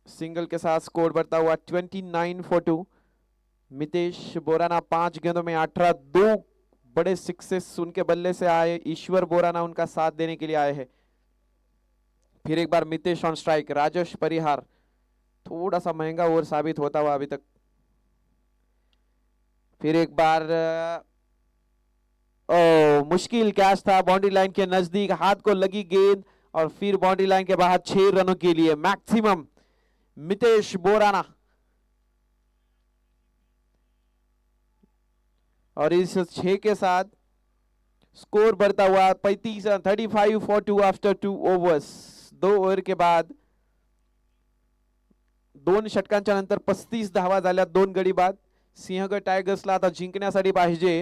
सिंगल के साथ स्कोर बढ़ता हुआ 29 for 2। मितेश बोराना 5 गेंदों में 18, 2 बड़े सिक्सेस उनके बल्ले से आए। ईश्वर बोराना उनका साथ देने के लिए आए हैं। फिर एक बार मितेश ऑन स्ट्राइक, राजेश परिहार थोड़ा सा महंगा ओवर साबित होता हुआ अभी तक। फिर एक बार ओ मुश्किल कैच था, बाउंड्री लाइन के नजदीक हाथ को लगी गेंद और फिर बाउंड्री लाइन के बाहर 6 रनों के लिए मैक्सिमम मितेश बोराना। और इस 6 के साथ स्कोर बढ़ता हुआ 35 run, 35 for 2 after 2 overs. 2 over के बाद 2 षटकांच्या नंतर 35 धावा झाल्या 2 गडी बाद। सिंहगड टायगर्सला आता जिंकण्यासाठी पाहिजे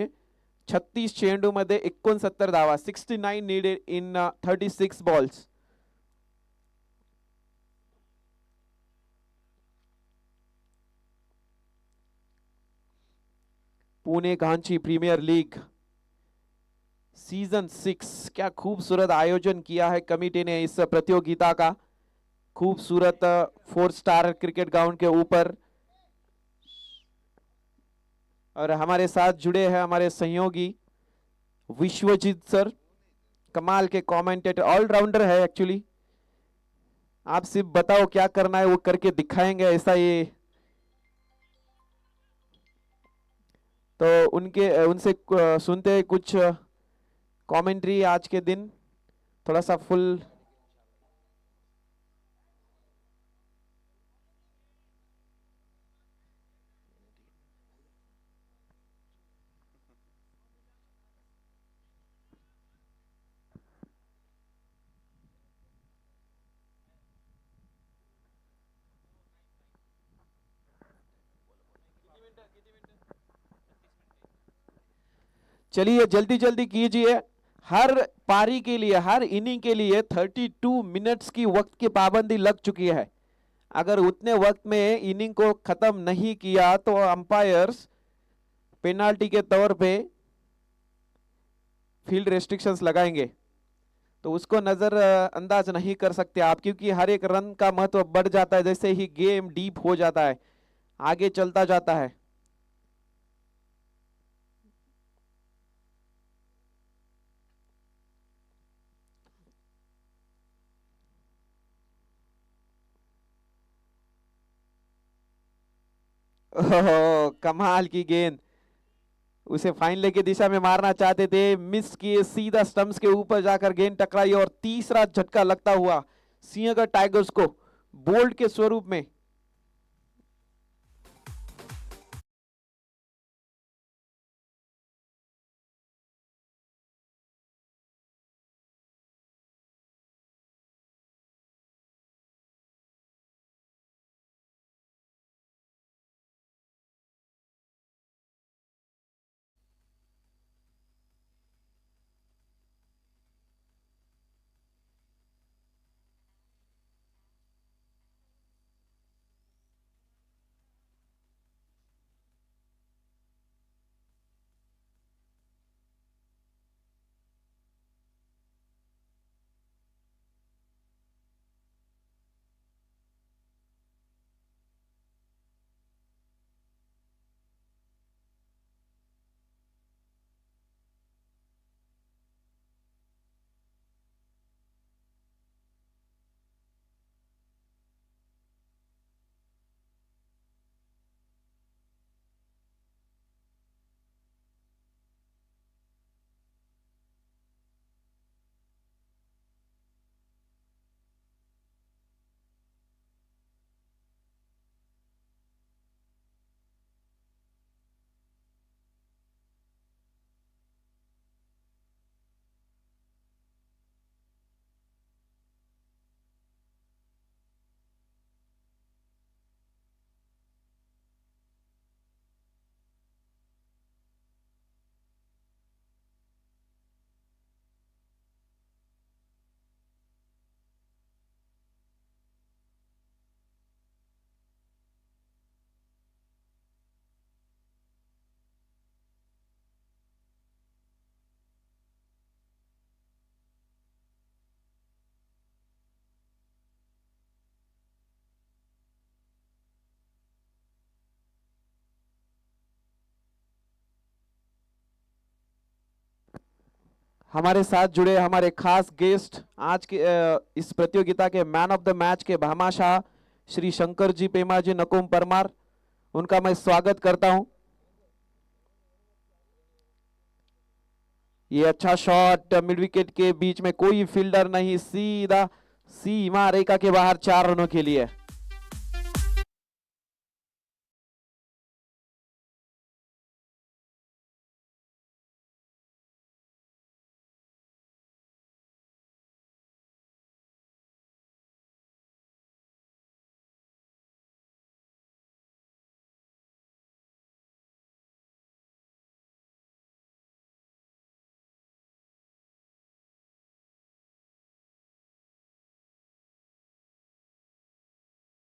36 चेंडू मध्ये 69 धावा, 69 needed in 36 balls. Pune Kanchi premier league season 6, क्या खूबसूरत आयोजन किया है कमेटी ने इस प्रतियोगिता का। खूबसूरत 4 स्टार क्रिकेट ग्राउंड के ऊपर। और हमारे साथ जुड़े हैं हमारे सहयोगी विश्वजीत सर, कमाल के कमेंटेटर, ऑलराउंडर है एक्चुअली। आप सिर्फ बताओ क्या करना है वो करके दिखाएंगे, ऐसा ये। तो उनसे सुनते हैं कुछ कमेंट्री आज के दिन, थोड़ा सा फुल। चलिए जल्दी जल्दी कीजिए। हर पारी के लिए, हर इनिंग के लिए 32 मिनट्स की वक्त की पाबंदी लग चुकी है। अगर उतने वक्त में इनिंग को खत्म नहीं किया तो अंपायर्स पेनाल्टी के तौर पे फील्ड रेस्ट्रिक्शंस लगाएंगे। तो उसको नजर अंदाज नहीं कर सकते आप, क्योंकि हर एक रन का महत्व बढ़ जाता है जैसे ही गेम डीप हो जाता है, आगे चलता जाता है। ओह कमाल की गेंद, उसे फाइन लेग की दिशा में मारना चाहते थे, मिस किए, सीधा स्टंप्स के ऊपर जाकर गेंद टकराई और तीसरा झटका लगता हुआ सिंहगढ़ टाइगर्स को बोल्ड के स्वरूप में। हमारे साथ जुड़े हमारे खास गेस्ट आज के इस प्रतियोगिता के मैन ऑफ द मैच के भामाशाह श्री शंकर जी पेमा जी नकुम परमार, उनका मैं स्वागत करता हूं। ये अच्छा शॉट मिड विकेट के बीच में, कोई फील्डर नहीं, सीधा सीमा रेखा के बाहर 4 रनों के लिए।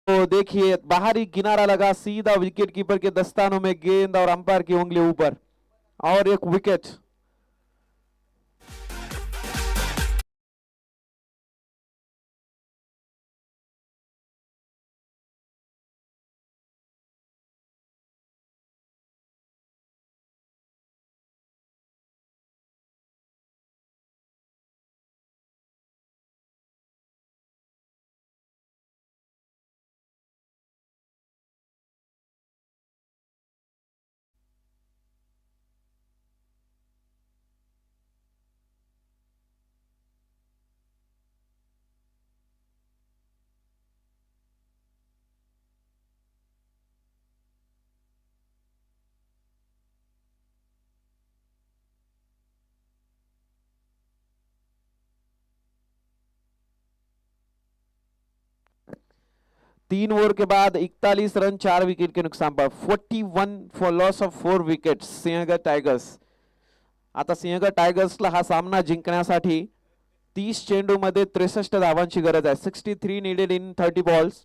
तो देखिए बाहरी किनारा लगा, सीधा विकेट कीपर के दस्तानों में गेंद और अंपायर की उंगली ऊपर, और एक विकेट। तीन ओवर के बाद 41 रन 4 विकेट के नुकसान पर, 41 for loss of 4 wicket Sinhagad tigers. आता सिंहगड टायगर्सला हा सामना जिंकण्यासाठी 30 चेंडूमध्ये 63 धावांची गरज आहे। 63 नीडेड इन 30 बॉल्स।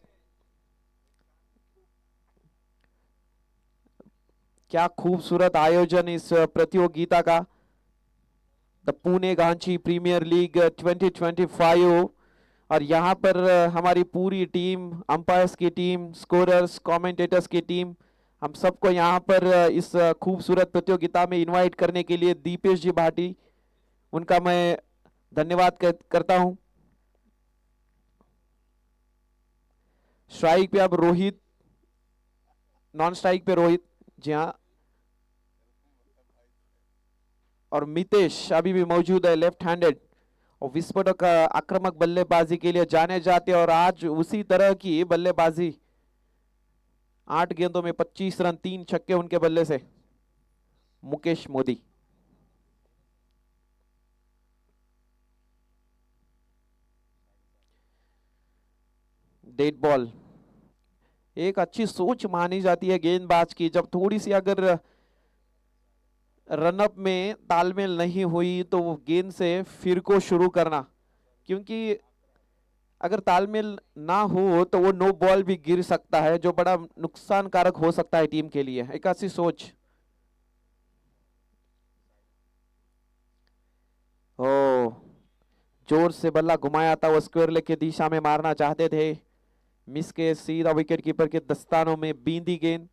क्या खूबसूरत आयोजन इस प्रतियोगिता का, the Pune Ganchi premier league 2025। और यहाँ पर हमारी पूरी टीम, अंपायर्स की टीम, स्कोरर्स, कमेंटेटर्स की टीम, हम सबको यहाँ पर इस खूबसूरत प्रतियोगिता में इनवाइट करने के लिए दीपेश जी भाटी, उनका मैं धन्यवाद करता हूँ। स्ट्राइक पे अब रोहित, नॉन स्ट्राइक पे रोहित, जी हाँ, और मितेश अभी भी मौजूद है, लेफ्ट हैंडेड और विस्फोटक आक्रामक बल्लेबाजी के लिए जाने जाते, और आज उसी तरह की बल्लेबाजी, 8 गेंदों में 25 रन 3 छक्के उनके बल्ले से, मुकेश मोदी। डेड बॉल एक अच्छी सोच मानी जाती है गेंदबाज की, जब थोड़ी सी अगर रनअप में तालमेल नहीं हुई तो वो गेंद से फिर को शुरू करना, क्योंकि अगर तालमेल ना हो तो वो नो बॉल भी गिर सकता है, जो बड़ा नुकसानकारक हो सकता है टीम के लिए। एक ऐसी सोच। ओ, जोर से बल्ला घुमाया था, वो स्क्वायर लेग की दिशा में मारना चाहते थे, मिस के, सीधा विकेट कीपर के दस्तानों में बींदी गेंद।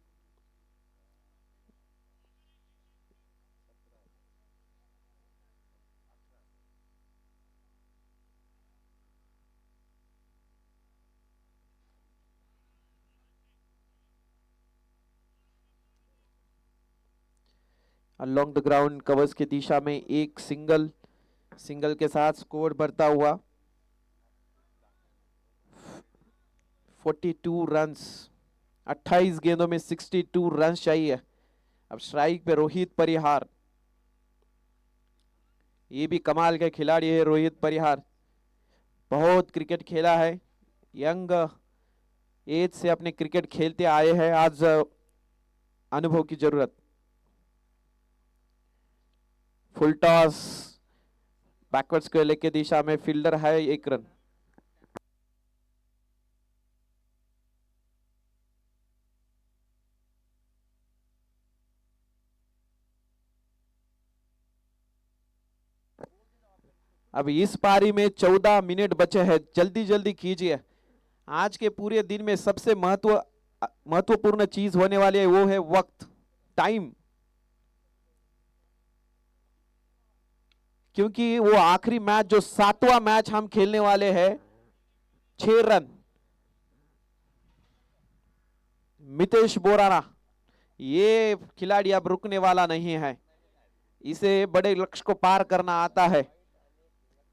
अलोंग द ग्राउंड कवर्स की दिशा में एक सिंगल के साथ स्कोर बढ़ता हुआ 42 रन्स, 28 गेंदों में 62 रन्स चाहिए। अब स्ट्राइक पे रोहित परिहार, ये भी कमाल के खिलाड़ी है रोहित परिहार, बहुत क्रिकेट खेला है, यंग एज से अपने क्रिकेट खेलते आए हैं, आज अनुभव की जरूरत। Full toss, backward square leg की दिशा में फील्डर है, 1 रन। अब इस पारी में 14 मिनट बचे हैं, जल्दी जल्दी कीजिए। आज के पूरे दिन में सबसे महत्वपूर्ण चीज होने वाली है, वो है वक्त, टाइम। क्योंकि वो आखिरी मैच जो 7वां मैच हम खेलने वाले हैं, 6 रन मितेश बोराना, ये खिलाड़ी अब रुकने वाला नहीं है, इसे बड़े लक्ष्य को पार करना आता है।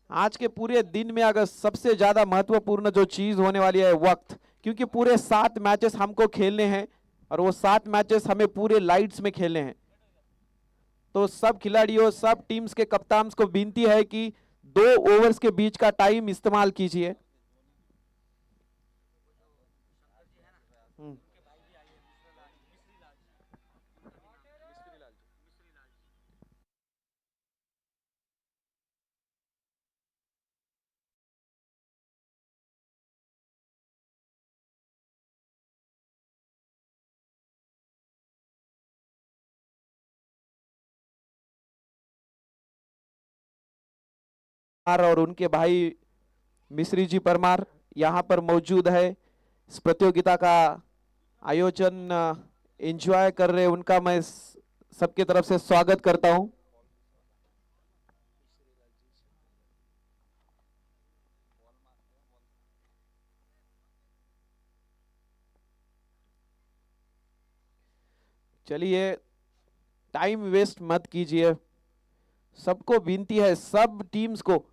आज के पूरे दिन में अगर सबसे ज्यादा महत्वपूर्ण जो चीज होने वाली है वक्त, क्योंकि पूरे 7 मैचेस हमको खेलने हैं और वो 7 मैचेस हमें पूरे लाइट्स में खेलने हैं। तो सब खिलाड़ियों, सब टीम्स के कप्तान को विनती है कि 2 ओवर्स के बीच का टाइम इस्तेमाल कीजिए। और उनके भाई मिश्री जी परमार यहाँ पर मौजूद है, इस प्रतियोगिता का आयोजन एंजॉय कर रहे, उनका मैं सबके तरफ से स्वागत करता हूं। चलिए टाइम वेस्ट मत कीजिए, सबको विनती है, सब टीम्स को,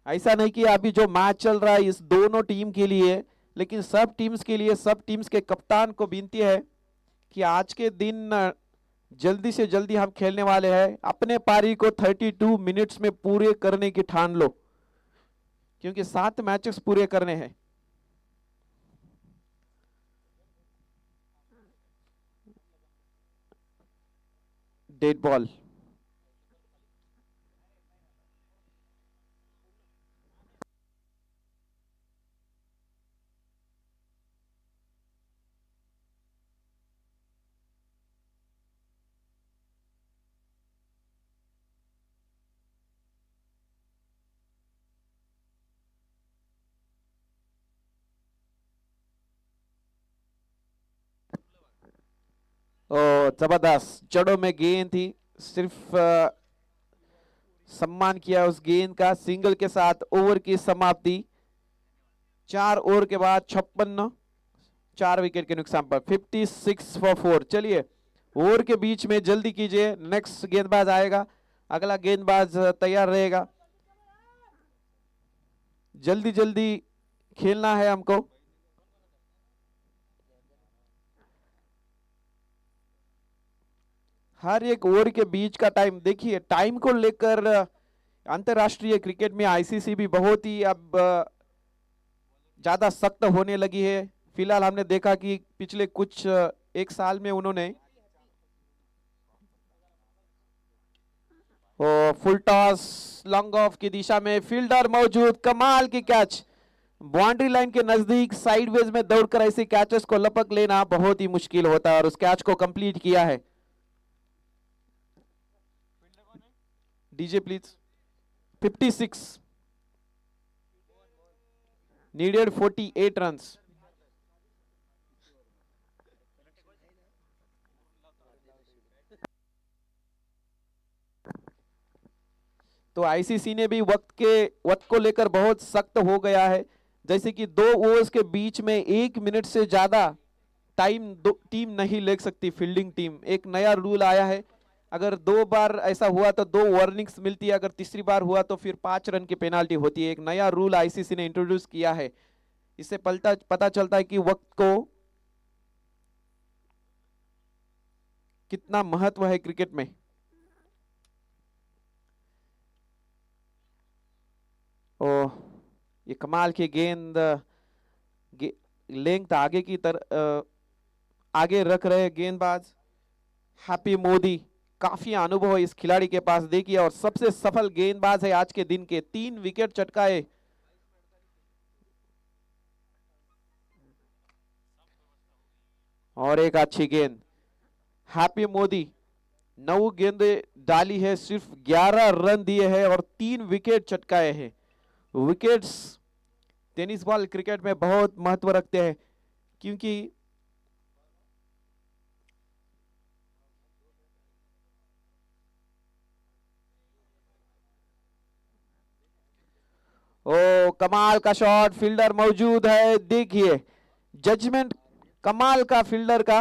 ऐसा नहीं कि अभी जो मैच चल रहा है इस दोनों टीम के लिए, लेकिन सब टीम्स के लिए, सब टीम्स के कप्तान को विनती है कि आज के दिन जल्दी से जल्दी हम खेलने वाले हैं, अपने पारी को 32 मिनट्स में पूरे करने की ठान लो, क्योंकि 7 मैचेस पूरे करने हैं। डेड बॉल, जबरदस्त जड़ों में गेंद थी, सिर्फ सम्मान किया उस गेंद का, सिंगल के साथ ओवर की समाप्ति। 4 ओवर के बाद 56, 4 विकेट के नुकसान पर 56 फॉर 4। चलिए ओवर के बीच में जल्दी कीजिए, नेक्स्ट गेंदबाज आएगा, अगला गेंदबाज तैयार रहेगा, जल्दी जल्दी खेलना है हमको। हर एक ओवर के बीच का टाइम देखिए, टाइम को लेकर अंतरराष्ट्रीय क्रिकेट में आईसीसी भी बहुत ही अब ज्यादा सख्त होने लगी है। फिलहाल हमने देखा कि पिछले कुछ 1 साल में उन्होंने फुल टॉस लॉन्ग ऑफ की दिशा में फील्डर मौजूद, कमाल की कैच, बाउंड्री लाइन के नजदीक साइडवेज में दौड़कर ऐसे कैचेस को लपक लेना बहुत ही मुश्किल होता है और उस कैच को कंप्लीट किया है। DJ please. 56 needed 48 runs. तो आईसीसी ने भी वक्त को लेकर बहुत सख्त हो गया है, जैसे कि 2 ओवर्स के बीच में 1 मिनट से ज्यादा टाइम टीम नहीं ले सकती, फील्डिंग टीम। एक नया रूल आया है, अगर 2 बार ऐसा हुआ तो 2 वार्निंग्स मिलती है, अगर तीसरी बार हुआ तो फिर 5 रन की पेनाल्टी होती है। एक नया रूल आईसीसी ने इंट्रोड्यूस किया है, इससे पता चलता है कि वक्त को कितना महत्व है क्रिकेट में। ये कमाल की गेंद, लेंथ आगे की तरह आगे रख रहे गेंदबाज हैप्पी मोदी, काफी अनुभव इस खिलाड़ी के पास देखिए, और सबसे सफल गेंदबाज है आज के दिन के, 3 विकेट चटकाए। और एक अच्छी गेंद, हैप्पी मोदी 9 गेंदें डाली है, सिर्फ 11 रन दिए हैं और 3 विकेट चटकाए हैं। विकेट्स टेनिस बॉल क्रिकेट में बहुत महत्व रखते हैं, क्योंकि कमाल का शॉट, फील्डर मौजूद है, देखिए जजमेंट कमाल का फील्डर का,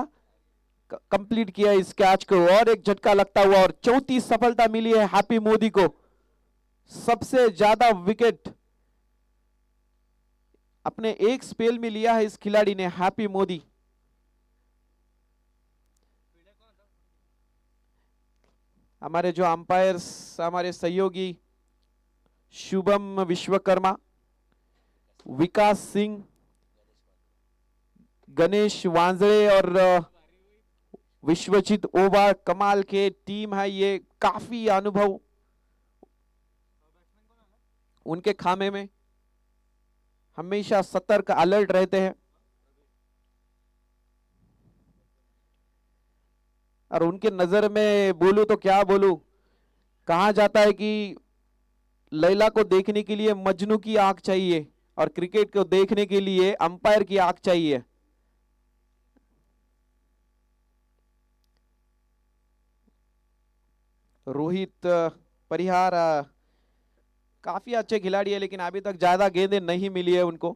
कंप्लीट किया इस कैच को और एक झटका लगता हुआ और चौथी सफलता मिली है हैप्पी मोदी को। सबसे ज्यादा विकेट अपने एक स्पेल में लिया है इस खिलाड़ी ने, हैप्पी मोदी। हमारे जो अंपायर्स, हमारे सहयोगी शुभम विश्वकर्मा, विकास सिंह, गणेश वांजड़े और विश्वजीत ओबा, कमाल के टीम है ये, काफी अनुभव उनके खामे में, हमेशा सतर्क अलर्ट रहते हैं और उनके नजर में बोलूं तो क्या बोलूं, कहा जाता है कि लैला को देखने के लिए मजनू की आंख चाहिए और क्रिकेट को देखने के लिए अंपायर की आंख चाहिए। रोहित परिहार काफी अच्छे खिलाड़ी है लेकिन अभी तक ज्यादा गेंदें नहीं मिली है उनको।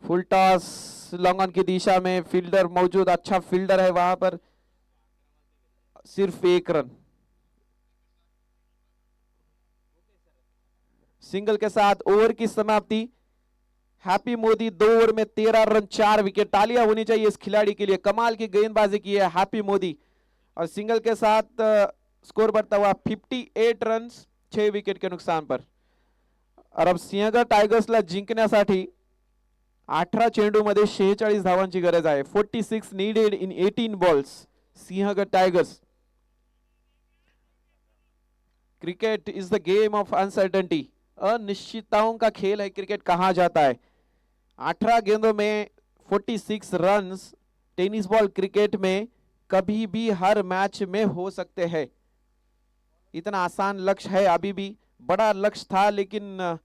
फुल टॉस लॉन्ग ऑन की दिशा में, फील्डर मौजूद, अच्छा फील्डर है वहां पर, सिर्फ 1 रन। सिंगल के साथ ओवर की समाप्ति। हैप्पी मोदी 2 ओवर में 13 रन 4 विकेट। तालियां होनी चाहिए इस खिलाड़ी के लिए, कमाल की गेंदबाजी की है हैप्पी मोदी और सिंगल के साथ स्कोर बढ़ता हुआ 58 रन 6 विकेट के नुकसान पर। और अब सिंहगड टायगर्सला जिंकण्यासाठी 18 चेंडूमध्ये 46 धावांची गरज आहे। 46 needed in 18 balls. Sinhagad tigers. Cricket is the game of uncertainty, अनिश्चितताओं का खेल है क्रिकेट कहा जाता है। 18 गेंदों में 46 रन्स टेनिस बॉल क्रिकेट में कभी भी हर मैच में हो सकते हैं। इतना आसान लक्ष्य है, अभी भी बड़ा लक्ष्य था लेकिन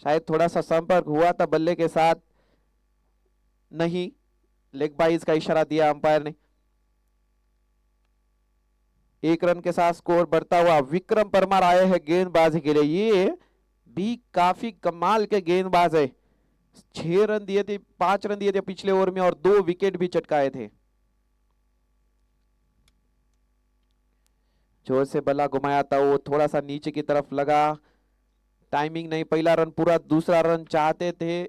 शायद थोड़ा सा संपर्क हुआ था बल्ले के साथ, नहीं, लेग बाइज का इशारा दिया अंपायर ने। 1 रन के साथ स्कोर बढ़ता हुआ। विक्रम परमार आए हैं गेंदबाजी के लिए, ये भी काफी कमाल के गेंदबाज है। 6 रन दिए थे, 5 रन दिए थे पिछले ओवर में और 2 विकेट भी चटकाए थे। जोर से बल्ला घुमाया था, वो थोड़ा सा नीचे की तरफ लगा, टाइमिंग नहीं। पहला रन पूरा, दूसरा रन चाहते थे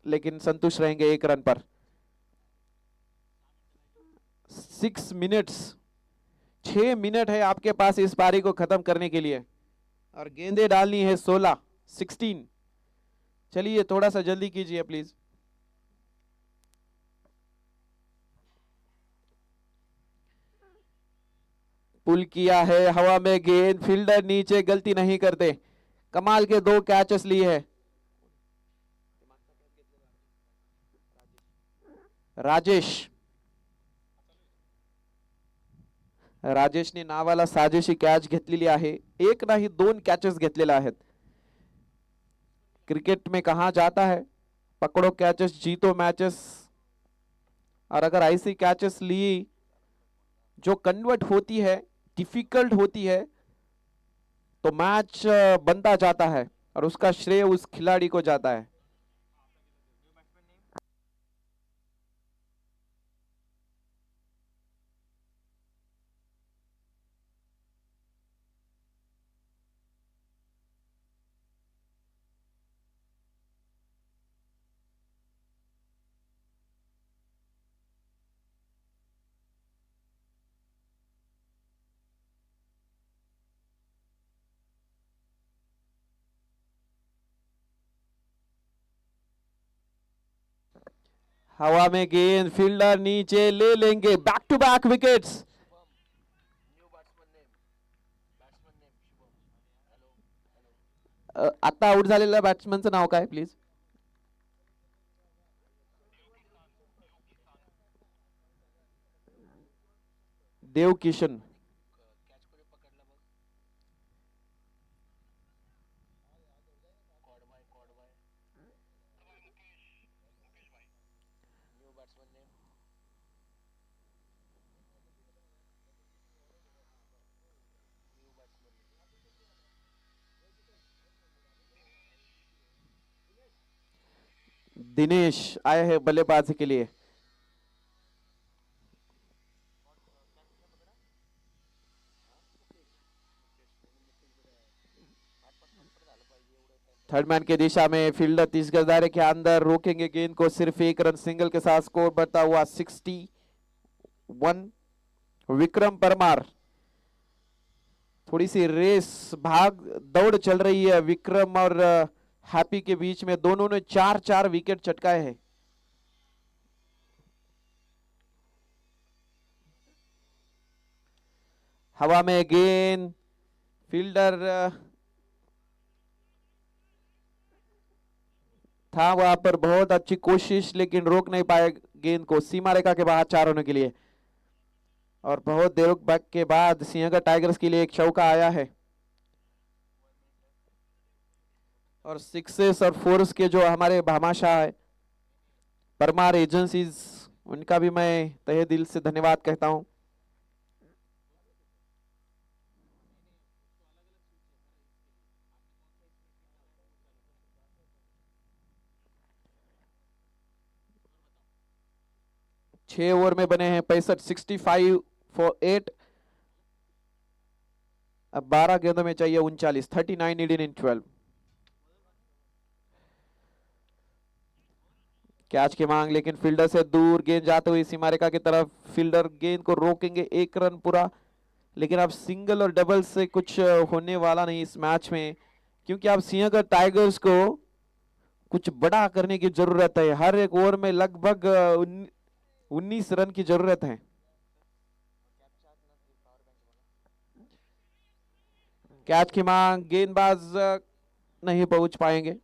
लेकिन संतुष्ट रहेंगे 1 रन पर। 6 मिनट्स, 6 मिनट है आपके पास इस पारी को खत्म करने के लिए और गेंदें डालनी है 16। चलिए थोड़ा सा जल्दी कीजिए प्लीज। पुल किया है हवा में गेंद, फील्डर नीचे, गलती नहीं करते। कमाल के 2 कैचेस लिए है राजेशने नावाला साजेशी कॅच घेतलेली आहे। 1 नाही 2 कॅचेस घेतलेल्या आहेत। क्रिकेट में कहा जाता है पकड़ो कैचेस जीतो मैचेस, और अगर ऐसी कैचेस ली जो कन्वर्ट होती है, डिफिकल्ट होती है, तो मैच बनता जाता है और उसका श्रेय उस खिलाड़ी को जाता है। हवा में गेंद, फील्डर नीचे, ले लेंगे। Back to back wickets. आता आउट झालेल्या बॅट्समनचं नाव काय प्लीज? देव किशन। दिनेश आए हैं बल्लेबाजी के लिए। थर्ड मैन की दिशा में फील्डर 30 गज दायरे के अंदर रोकेंगे गेंद को, सिर्फ एक रन सिंगल के साथ स्कोर बढ़ता हुआ 61। विक्रम परमार, थोड़ी सी रेस भाग दौड़ चल रही है विक्रम और हैप्पी के बीच में। दोनों ने 4-4 विकेट चटकाए हैं। हवा में गेंद, फील्डर था वहां पर, बहुत अच्छी कोशिश लेकिन रोक नहीं पाए गेंद को सीमा रेखा के बाहर 4 होने के लिए। और बहुत देर के बाद सिंहगढ़ टाइगर्स के लिए एक चौका आया है। और सिक्सेस और फोर्स के जो हमारे भामाशाह है परमार एजेंसीज, उनका भी मैं तहे दिल से धन्यवाद कहता हूं। छह ओवर में बने हैं 65, 65 for 8। अब 12 गेंदों में चाहिए 39, 39 needed in 12। कैच की मांग, लेकिन फील्डर से दूर गेंद जाते हुए सीमा रेखा की तरफ। फील्डर गेंद को रोकेंगे, 1 रन पूरा। लेकिन अब सिंगल और डबल से कुछ होने वाला नहीं इस मैच में, क्योंकि अब सिंहगढ़ टाइगर्स को कुछ बड़ा करने की जरूरत है। हर एक ओवर में लगभग 19 रन की जरूरत है। कैच की मांग, गेंदबाज नहीं पहुंच पाएंगे।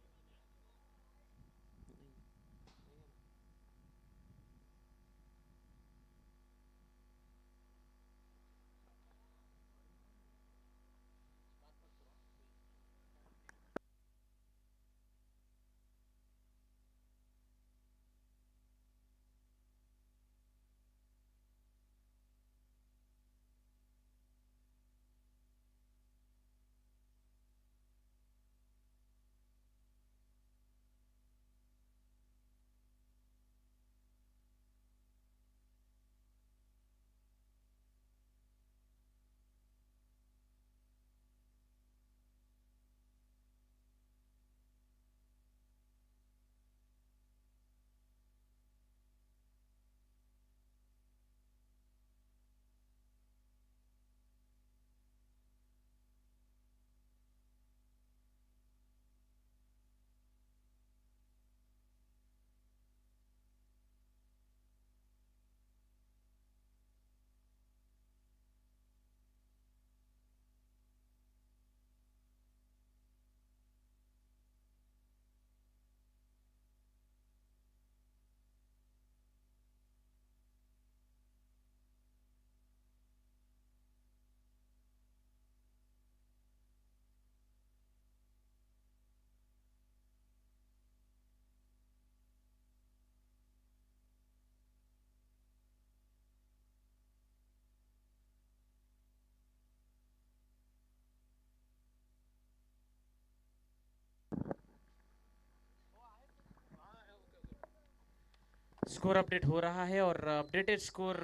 स्कोर अपडेट हो रहा है और अपडेटेड स्कोर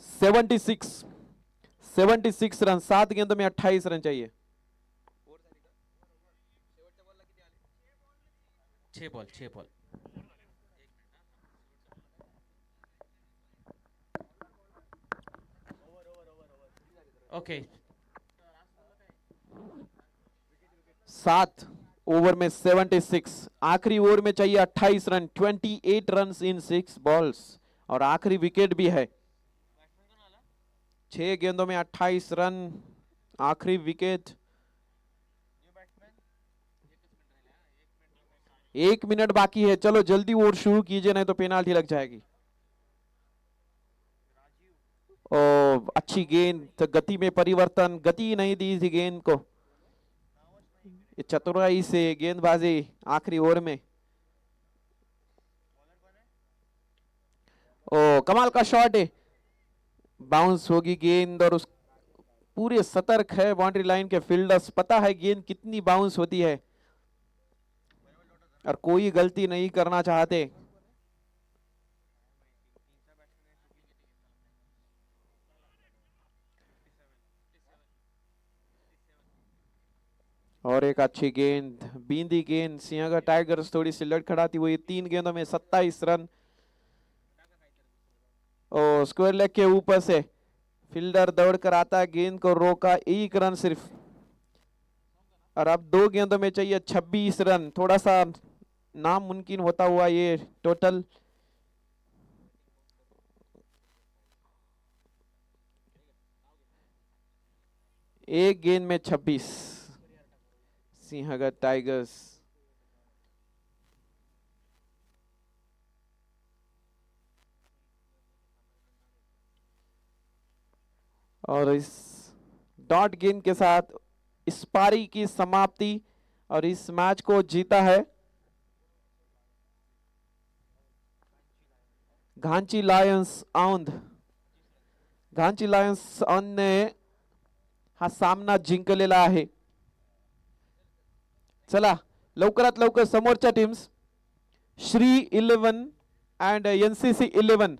76 रन, 7 गेंदों में 28 रन चाहिए। 6 बॉल। ओके, 7 ओवर में 76, आखिरी ओवर में चाहिए 28 रन। 28 रन इन 6 बॉल्स और आखिरी विकेट भी है। 6 गेंदों में 28 रन, आखिरी विकेट। 1 मिनट बाकी है, चलो जल्दी ओवर शुरू कीजिए, नहीं तो पेनाल्टी लग जाएगी। ओ अच्छी गेंद, तो गति में परिवर्तन, गति नहीं दी थी गेंद को। ये चतुराई से गेंदबाजी आखिरी ओवर में। कमाल का शॉट है, बाउंस होगी गेंद और उस पूरे सतर्क है बाउंड्री लाइन के फील्डर्स, पता है गेंद कितनी बाउंस होती है और कोई गलती नहीं करना चाहते। और एक अच्छी गेंद, बींदी गेंद, सिंहगढ़ टाइगर्स थोड़ी सी लड़खड़ाती हुई 3 गेंदों में 27 रन। ओ स्क्वायर लेग के ऊपर से फील्डर दौड़कर आता है, गेंद को रोका, 1 रन सिर्फ। और अब 2 गेंदों में चाहिए 26 रन, थोड़ा सा नामुमकिन होता हुआ ये टोटल। एक गेंद में 26 सिंहगढ़ टाइगर्स। और इस डॉट गेंद के साथ इस पारी की समाप्ति और इस मैच को जीता है घांची लायन्स औंध। घांची लायन्स औंध ने हा सामना जिंकलेला आहे। चला लवकरात लवकर समोरच्या टीम्स श्री 11 अँड NCC 11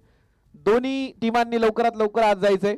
दोन्ही टीमांनी लवकरात लवकर आज जायचंय।